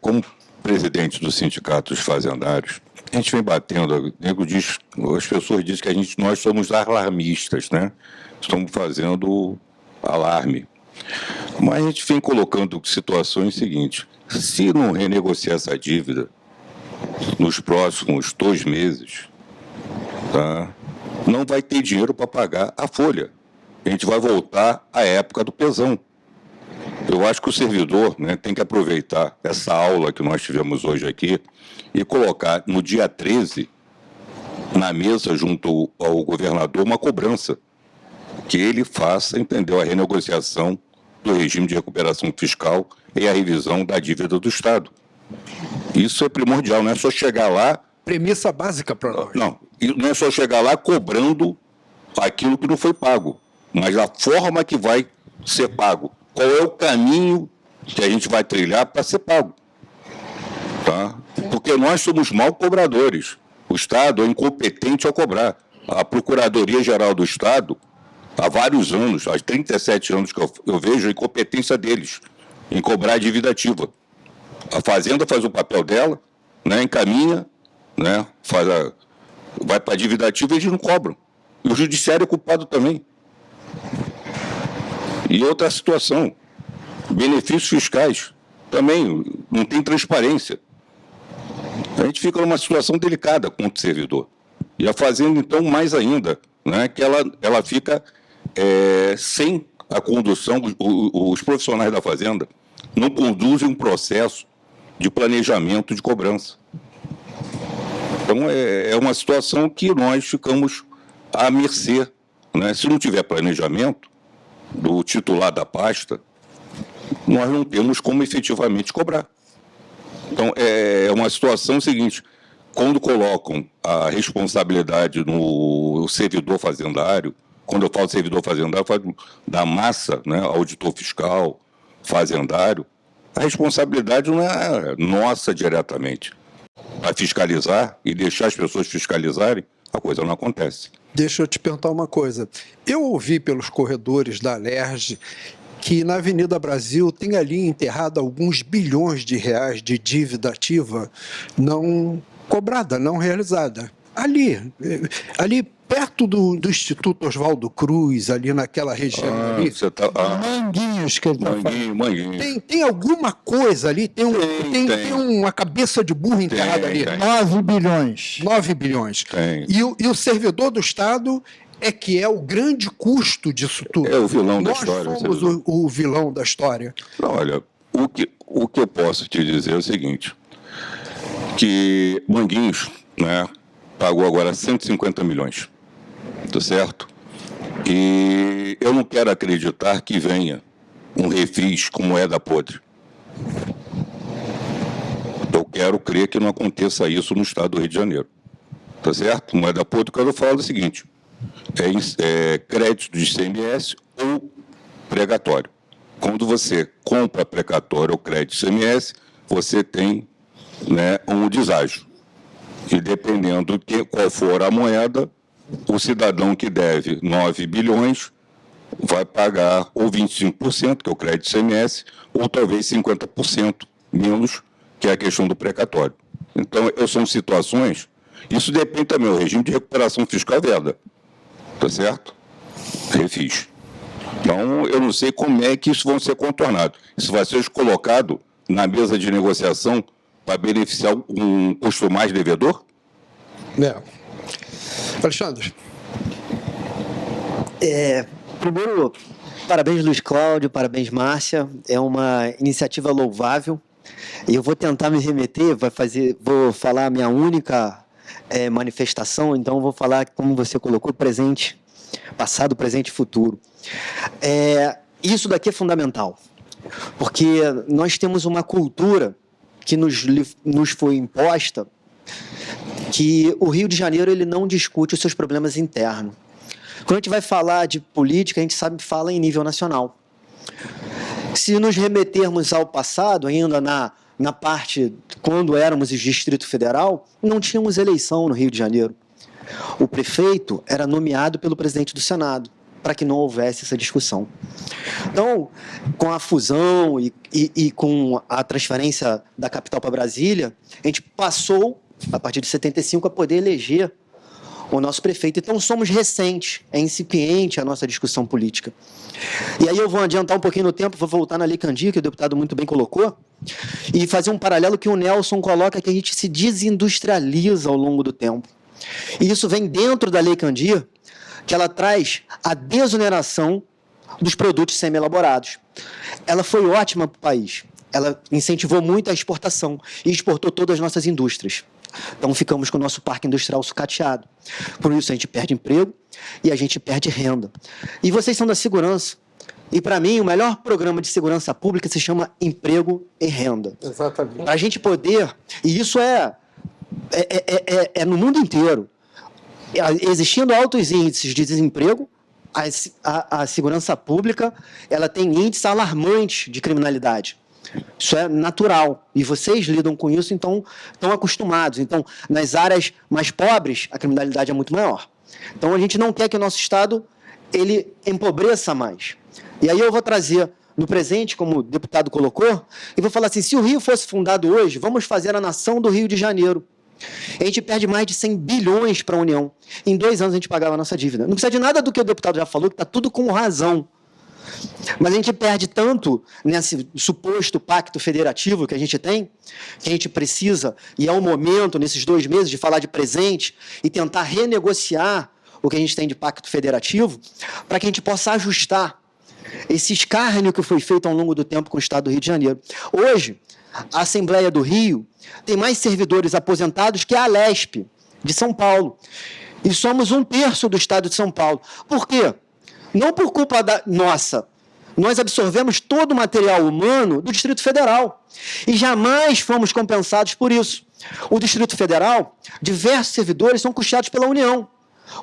como presidente do Sindicato dos Fazendários, a gente vem batendo, as pessoas dizem que nós somos alarmistas, né? Estamos fazendo alarme. Mas a gente vem colocando situações seguintes: se não renegociar essa dívida nos próximos 2 meses, tá, não vai ter dinheiro para pagar a folha. A gente vai voltar à época do pesão. Eu acho que o servidor, né, tem que aproveitar essa aula que nós tivemos hoje aqui e colocar no dia 13, na mesa, junto ao governador, uma cobrança que ele faça, entendeu, a renegociação do regime de recuperação fiscal e a revisão da dívida do Estado. Isso é primordial, não é só chegar lá... Premissa básica para nós. Não é só chegar lá cobrando aquilo que não foi pago, mas a forma que vai ser pago. Qual é o caminho que a gente vai trilhar para ser pago? Tá? Porque nós somos mal cobradores. O Estado é incompetente a cobrar. A Procuradoria-Geral do Estado, há vários anos, há 37 anos que eu vejo a incompetência deles em cobrar a dívida ativa. A Fazenda faz o papel dela, né, encaminha, né, vai para a dívida ativa e eles não cobram. E o Judiciário é culpado também. E outra situação, benefícios fiscais, também não tem transparência. A gente fica numa situação delicada contra o servidor. E a Fazenda, então, mais ainda, né, que ela fica sem a condução, os profissionais da Fazenda não conduzem um processo de planejamento de cobrança. Então, é uma situação que nós ficamos à mercê, né? Se não tiver planejamento do titular da pasta, nós não temos como efetivamente cobrar. Então, é uma situação seguinte: quando colocam a responsabilidade no servidor fazendário, quando eu falo servidor fazendário, eu falo da massa, né, auditor fiscal, fazendário, a responsabilidade não é nossa diretamente. Para fiscalizar e deixar as pessoas fiscalizarem, a coisa não acontece. Deixa eu te perguntar uma coisa. Eu ouvi pelos corredores da Alerj que na Avenida Brasil tem ali enterrado alguns bilhões de reais de dívida ativa não cobrada, não realizada. Ali perto do Instituto Oswaldo Cruz, ali naquela região ali. Manguinhos que ele está falando. Manguinho. Tem alguma coisa ali? Tem uma cabeça de burro enterrada ali. 9 bilhões. 9 bilhões. Tem. E o servidor do Estado que é o grande custo disso tudo. É o vilão da história. Nós somos o vilão da história. Não, olha, o que eu posso te dizer é o seguinte, que Manguinhos, né, pagou agora 150 milhões, tá certo? E eu não quero acreditar que venha um refis com moeda podre. Eu quero crer que não aconteça isso no Estado do Rio de Janeiro, tá certo? Moeda podre, eu quero falar o seguinte: crédito de ICMS ou precatório. Quando você compra precatório ou crédito de ICMS, você tem, né, um deságio. E dependendo de qual for a moeda, o cidadão que deve 9 bilhões vai pagar ou 25%, que é o crédito de ICMS, ou talvez 50% menos, que é a questão do precatório. Então, são situações... Isso depende também, o regime de recuperação fiscal veda. Tá certo? Refis. Então, eu não sei como é que isso vai ser contornado. Isso vai ser colocado na mesa de negociação para beneficiar um custo mais devedor? Alexandre. Primeiro, parabéns, Luiz Cláudio, parabéns, Márcia. É uma iniciativa louvável. E eu vou tentar me remeter, vou falar a minha única manifestação, então vou falar, como você colocou, presente, passado, presente e futuro. Isso daqui é fundamental, porque nós temos uma cultura que nos foi imposta, que o Rio de Janeiro ele não discute os seus problemas internos. Quando a gente vai falar de política, a gente fala em nível nacional. Se nos remetermos ao passado, ainda na parte, quando éramos o Distrito Federal, não tínhamos eleição no Rio de Janeiro. O prefeito era nomeado pelo presidente do Senado, para que não houvesse essa discussão. Então, com a fusão e com a transferência da capital para Brasília, a gente passou, a partir de 75, a poder eleger o nosso prefeito. Então, somos recentes, é incipiente a nossa discussão política. E aí eu vou adiantar um pouquinho no tempo, vou voltar na Lei Candir, que o deputado muito bem colocou, e fazer um paralelo que o Nelson coloca, que a gente se desindustrializa ao longo do tempo. E isso vem dentro da Lei Candir, que ela traz a desoneração dos produtos semi-elaborados. Ela foi ótima para o país. Ela incentivou muito a exportação e exportou todas as nossas indústrias. Então, ficamos com o nosso parque industrial sucateado. Por isso, a gente perde emprego e a gente perde renda. E vocês são da segurança. E, para mim, o melhor programa de segurança pública se chama Emprego e Renda. Exatamente. Para a gente poder... E isso é no mundo inteiro. Existindo altos índices de desemprego, a segurança pública ela tem índices alarmantes de criminalidade. Isso é natural. E vocês lidam com isso, então estão acostumados. Então, nas áreas mais pobres, a criminalidade é muito maior. Então, a gente não quer que o nosso Estado ele empobreça mais. E aí eu vou trazer no presente, como o deputado colocou, e vou falar assim, se o Rio fosse fundado hoje, vamos fazer a nação do Rio de Janeiro. A gente perde mais de 100 bilhões para a União. Em 2 anos a gente pagava a nossa dívida. Não precisa de nada do que o deputado já falou, que está tudo com razão. Mas a gente perde tanto nesse suposto pacto federativo que a gente tem, que a gente precisa, e é o momento, nesses 2 meses, de falar de presente e tentar renegociar o que a gente tem de pacto federativo, para que a gente possa ajustar esse escárnio que foi feito ao longo do tempo com o Estado do Rio de Janeiro. Hoje, a Assembleia do Rio tem mais servidores aposentados que a Alesp, de São Paulo. E somos 1/3 do Estado de São Paulo. Por quê? Não por culpa nossa. Nós absorvemos todo o material humano do Distrito Federal. E jamais fomos compensados por isso. O Distrito Federal, diversos servidores são custeados pela União.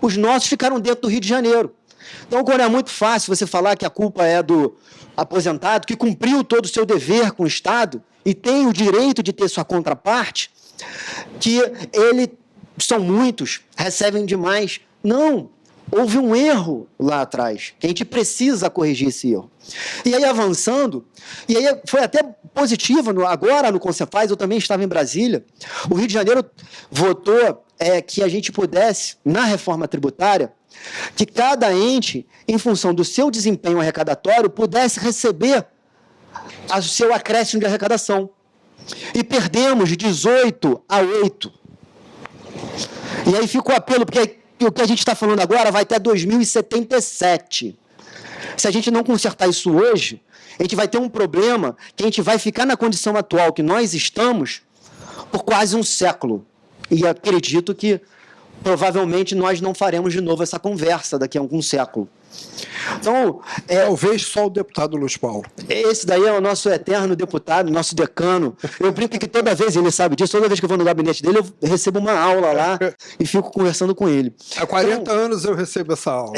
Os nossos ficaram dentro do Rio de Janeiro. Então, agora é muito fácil você falar que a culpa é do aposentado, que cumpriu todo o seu dever com o Estado e tem o direito de ter sua contraparte, que são muitos, recebem demais. Não, houve um erro lá atrás, que a gente precisa corrigir esse erro. E aí, avançando, e aí foi até positivo, agora no Concefaz, eu também estava em Brasília, o Rio de Janeiro votou que a gente pudesse, na reforma tributária, que cada ente, em função do seu desempenho arrecadatório, pudesse receber o seu acréscimo de arrecadação. E perdemos de 18 a 8. E aí fica o apelo, porque o que a gente está falando agora vai até 2077. Se a gente não consertar isso hoje, a gente vai ter um problema que a gente vai ficar na condição atual que nós estamos por quase um século. E acredito que provavelmente nós não faremos de novo essa conversa daqui a algum século. Então, talvez só o deputado Luiz Paulo. Esse daí é o nosso eterno deputado, nosso decano. Eu brinco que toda vez, ele sabe disso, toda vez que eu vou no gabinete dele, eu recebo uma aula lá e fico conversando com ele. Há 40 anos eu recebo essa aula.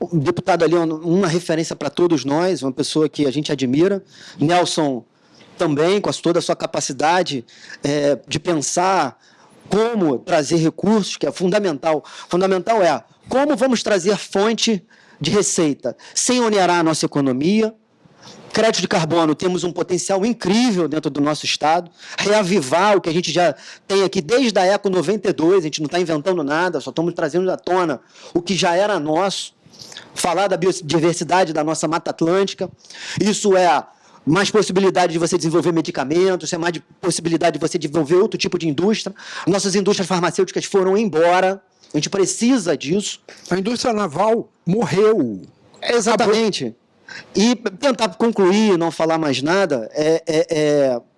O deputado ali é uma referência para todos nós, uma pessoa que a gente admira. Nelson também, com toda a sua capacidade de pensar como trazer recursos, que é fundamental. Fundamental é como vamos trazer fonte de receita sem onerar a nossa economia. Crédito de carbono, temos um potencial incrível dentro do nosso Estado. Reavivar o que a gente já tem aqui desde a Eco 92, a gente não está inventando nada, só estamos trazendo à tona o que já era nosso. Falar da biodiversidade da nossa Mata Atlântica. Isso é mais possibilidade de você desenvolver medicamentos, isso é mais possibilidade de você desenvolver outro tipo de indústria. Nossas indústrias farmacêuticas foram embora, a gente precisa disso. A indústria naval morreu. Exatamente. E tentar concluir, não falar mais nada,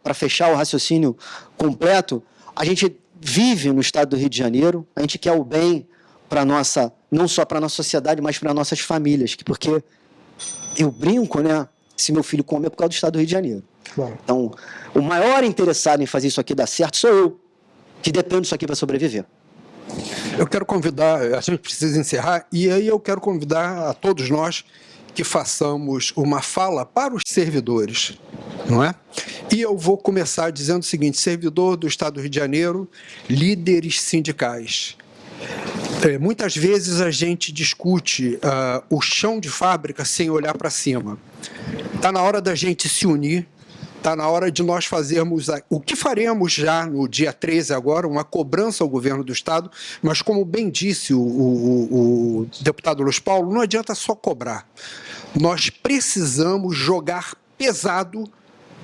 para fechar o raciocínio completo, a gente vive no estado do Rio de Janeiro, a gente quer o bem para nossa, não só para a nossa sociedade, mas para nossas famílias, porque eu brinco, né? Se meu filho come é por causa do estado do Rio de Janeiro. Claro. Então, o maior interessado em fazer isso aqui dar certo sou eu, que dependo disso aqui para sobreviver. Eu quero convidar, a gente precisa encerrar, e aí eu quero convidar a todos nós que façamos uma fala para os servidores, não é? E eu vou começar dizendo o seguinte: servidor do Estado do Rio de Janeiro, líderes sindicais. Muitas vezes a gente discute o chão de fábrica sem olhar para cima. Está na hora da gente se unir, está na hora de nós fazermos o que faremos já no dia 13 agora, uma cobrança ao governo do Estado, mas como bem disse o deputado Luiz Paulo, não adianta só cobrar. Nós precisamos jogar pesado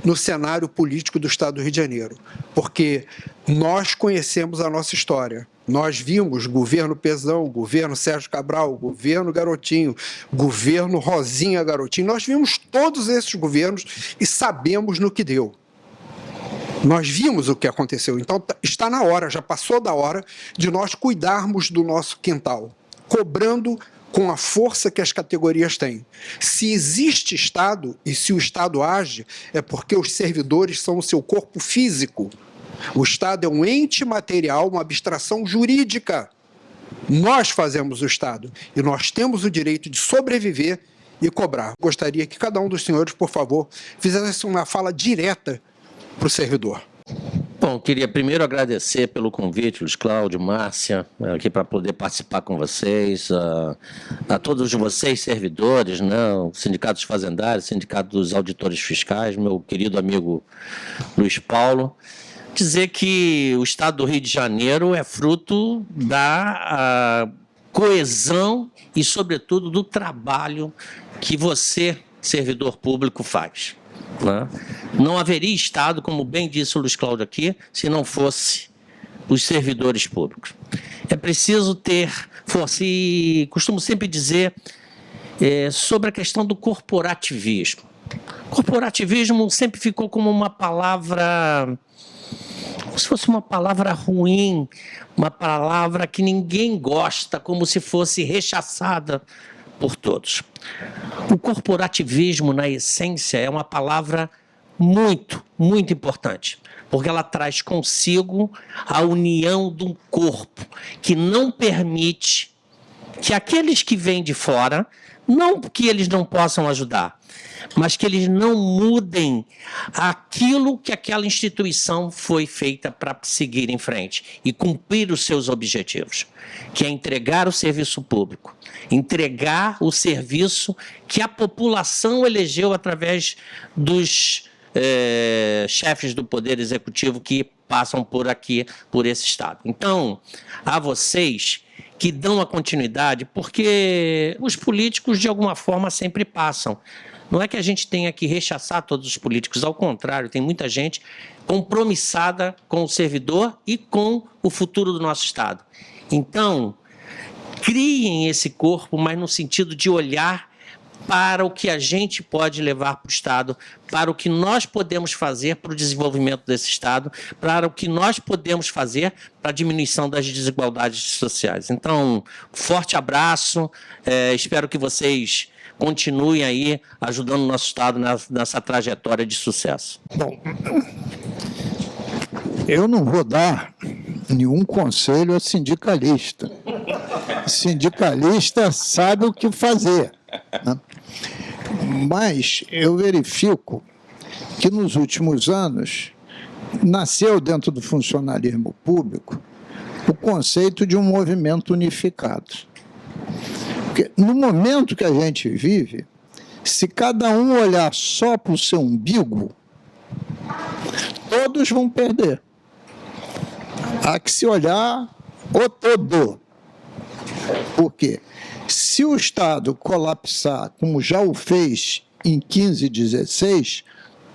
no cenário político do Estado do Rio de Janeiro, porque nós conhecemos a nossa história. Nós vimos governo Pezão, governo Sérgio Cabral, governo Garotinho, governo Rosinha Garotinho. Nós vimos todos esses governos e sabemos no que deu. Nós vimos o que aconteceu. Então, está na hora, já passou da hora, de nós cuidarmos do nosso quintal, cobrando com a força que as categorias têm. Se existe Estado, e se o Estado age, é porque os servidores são o seu corpo físico. O Estado é um ente material, uma abstração jurídica. Nós fazemos o Estado e nós temos o direito de sobreviver e cobrar. Gostaria que cada um dos senhores, por favor, fizesse uma fala direta para o servidor. Bom, queria primeiro agradecer pelo convite, Luiz Cláudio, Márcia, aqui para poder participar com vocês, a todos vocês servidores, né, o Sindicato dos Fazendários, Sindicato dos Auditores Fiscais, meu querido amigo Luiz Paulo. Dizer que o Estado do Rio de Janeiro é fruto da coesão e, sobretudo, do trabalho que você, servidor público, faz. Né? Não haveria Estado, como bem disse o Luiz Cláudio aqui, se não fosse os servidores públicos. É preciso ter força, e costumo sempre dizer sobre a questão do corporativismo. Corporativismo sempre ficou como uma palavra, como se fosse uma palavra ruim, uma palavra que ninguém gosta, como se fosse rechaçada por todos. O corporativismo, na essência, é uma palavra muito, muito importante, porque ela traz consigo a união de um corpo que não permite que aqueles que vêm de fora, não que eles não possam ajudar, mas que eles não mudem aquilo que aquela instituição foi feita para seguir em frente e cumprir os seus objetivos, que é entregar o serviço público, entregar o serviço que a população elegeu através dos chefes do Poder Executivo que passam por aqui, por esse Estado. Então, a vocês que dão a continuidade, porque os políticos, de alguma forma, sempre passam. Não é que a gente tenha que rechaçar todos os políticos, ao contrário, tem muita gente compromissada com o servidor e com o futuro do nosso Estado. Então, criem esse corpo, mas no sentido de olhar para o que a gente pode levar para o Estado, para o que nós podemos fazer para o desenvolvimento desse Estado, para o que nós podemos fazer para a diminuição das desigualdades sociais. Então, forte abraço, espero que vocês continuem aí ajudando o nosso Estado nessa trajetória de sucesso. Bom, eu não vou dar nenhum conselho a sindicalista. Sindicalista sabe o que fazer, né? Mas eu verifico que nos últimos anos nasceu dentro do funcionalismo público o conceito de um movimento unificado. Porque no momento que a gente vive, se cada um olhar só para o seu umbigo, todos vão perder. Há que se olhar o todo. Por quê? Se o Estado colapsar, como já o fez em 15 e 16,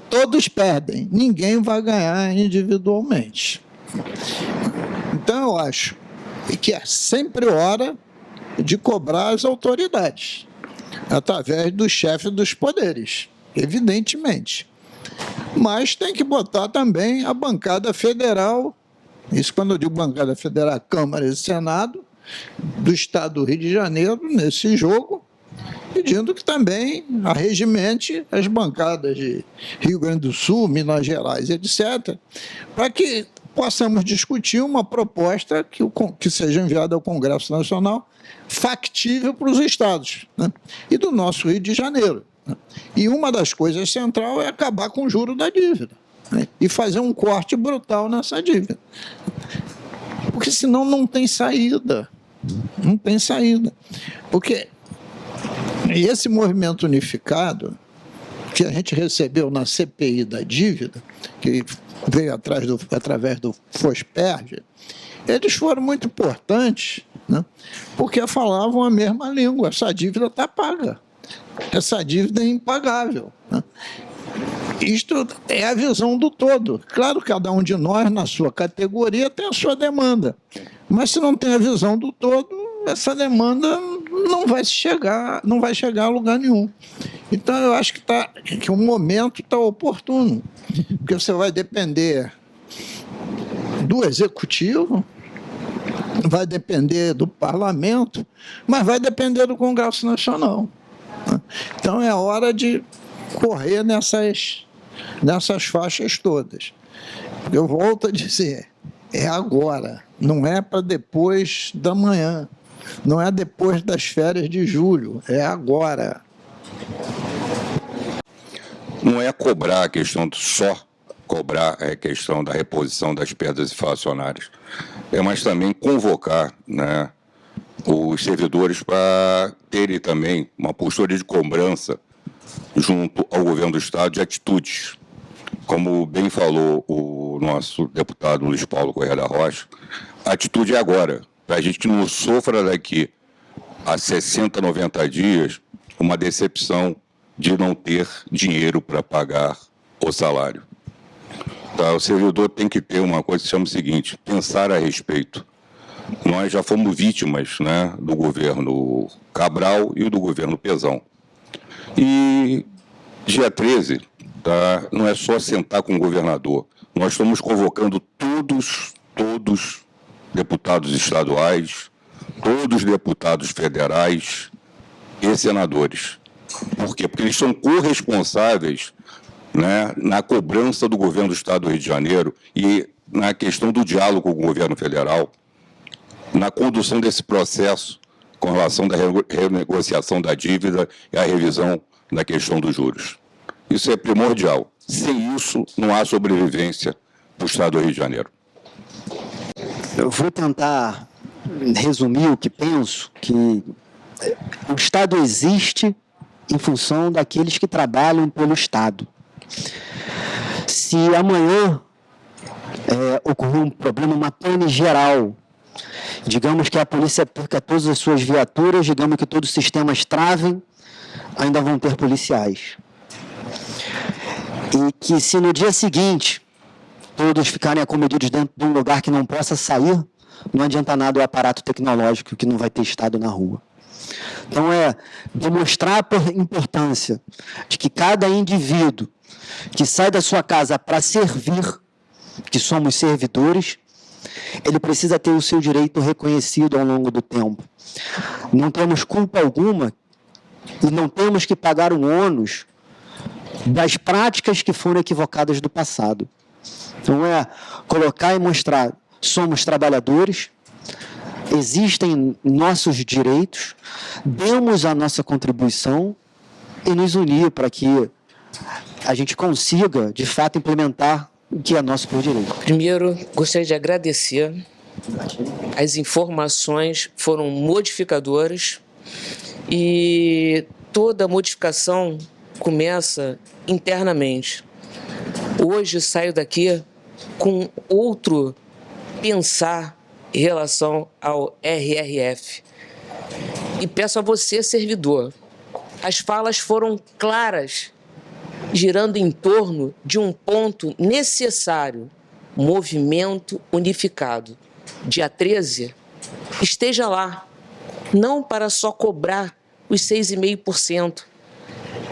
todos perdem, ninguém vai ganhar individualmente. Então, eu acho que é sempre hora de cobrar as autoridades. através do chefe dos poderes, evidentemente. Mas tem que botar também a bancada federal, isso quando eu digo bancada federal, Câmara e Senado, do Estado do Rio de Janeiro, nesse jogo, pedindo que também arregimente as bancadas de Rio Grande do Sul, Minas Gerais, etc., para que possamos discutir uma proposta que seja enviada ao Congresso Nacional factível para os estados, né? E do nosso Rio de Janeiro. Né? E uma das coisas centrais é acabar com o juro da dívida, né? E fazer um corte brutal nessa dívida. Porque senão não tem saída. Não tem saída. Porque esse movimento unificado que a gente recebeu na CPI da dívida, que veio através do FOSPERJ, eles foram muito importantes, né? Porque falavam a mesma língua. Essa dívida está paga. Essa dívida é impagável, né? Isto é a visão do todo. Claro, cada um de nós, na sua categoria, tem a sua demanda. Mas se não tem a visão do todo, essa demanda não vai chegar a lugar nenhum. Então, eu acho que o momento está oportuno, porque você vai depender do Executivo, vai depender do Parlamento, mas vai depender do Congresso Nacional. Então, é hora de correr nessas faixas todas. Eu volto a dizer, é agora, não é para depois da manhã, não é depois das férias de julho, é agora. Não é cobrar a questão só cobrar a questão da reposição das perdas inflacionárias, mas também convocar, né, os servidores para terem também uma postura de cobrança junto ao governo do Estado de atitudes. Como bem falou o nosso deputado Luiz Paulo Correia da Rocha, a atitude é agora, para a gente que não sofra daqui a 60, 90 dias uma decepção de não ter dinheiro para pagar o salário. Tá? O servidor tem que ter uma coisa que se chama o seguinte, pensar a respeito. Nós já fomos vítimas, né, do governo Cabral e do governo Pezão. E dia 13, tá, não é só sentar com o governador. Nós estamos convocando todos deputados estaduais, todos deputados federais e senadores. Por quê? Porque eles são corresponsáveis, né, na cobrança do governo do Estado do Rio de Janeiro e na questão do diálogo com o governo federal, na condução desse processo com relação à renegociação da dívida e à revisão da questão dos juros. Isso é primordial. Sem isso, não há sobrevivência para o Estado do Rio de Janeiro. Eu vou tentar resumir o que penso, que o Estado existe em função daqueles que trabalham pelo Estado. Se amanhã ocorrer um problema, uma pane geral, digamos que a polícia perca todas as suas viaturas, digamos que todos os sistemas travem, ainda vão ter policiais. E que se no dia seguinte todos ficarem acometidos dentro de um lugar que não possa sair, não adianta nada o aparato tecnológico que não vai ter estado na rua. Então, demonstrar a importância de que cada indivíduo que sai da sua casa para servir, que somos servidores, ele precisa ter o seu direito reconhecido ao longo do tempo. Não temos culpa alguma e não temos que pagar o ônus das práticas que foram equivocadas do passado. Então, colocar e mostrar, somos trabalhadores, existem nossos direitos, demos a nossa contribuição e nos unir para que a gente consiga, de fato, implementar o que é nosso por direito. Primeiro, gostaria de agradecer. As informações foram modificadoras e toda modificação começa internamente. Hoje saio daqui com outro pensar em relação ao RRF. E peço a você, servidor, as falas foram claras, girando em torno de um ponto necessário, movimento unificado. Dia 13, esteja lá, não para só cobrar os 6,5%.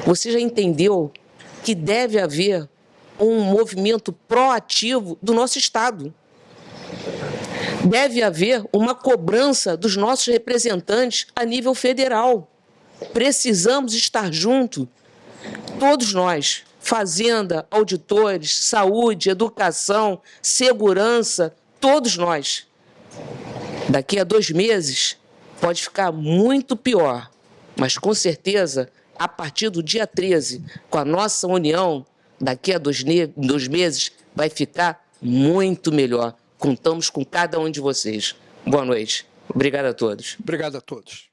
Você já entendeu que deve haver um movimento proativo do nosso Estado. Deve haver uma cobrança dos nossos representantes a nível federal. Precisamos estar juntos, todos nós, Fazenda, auditores, saúde, educação, segurança, todos nós. Daqui a 2 meses pode ficar muito pior, mas com certeza, a partir do dia 13, com a nossa união, daqui a 2 meses vai ficar muito melhor. Contamos com cada um de vocês. Boa noite. Obrigado a todos. Obrigado a todos.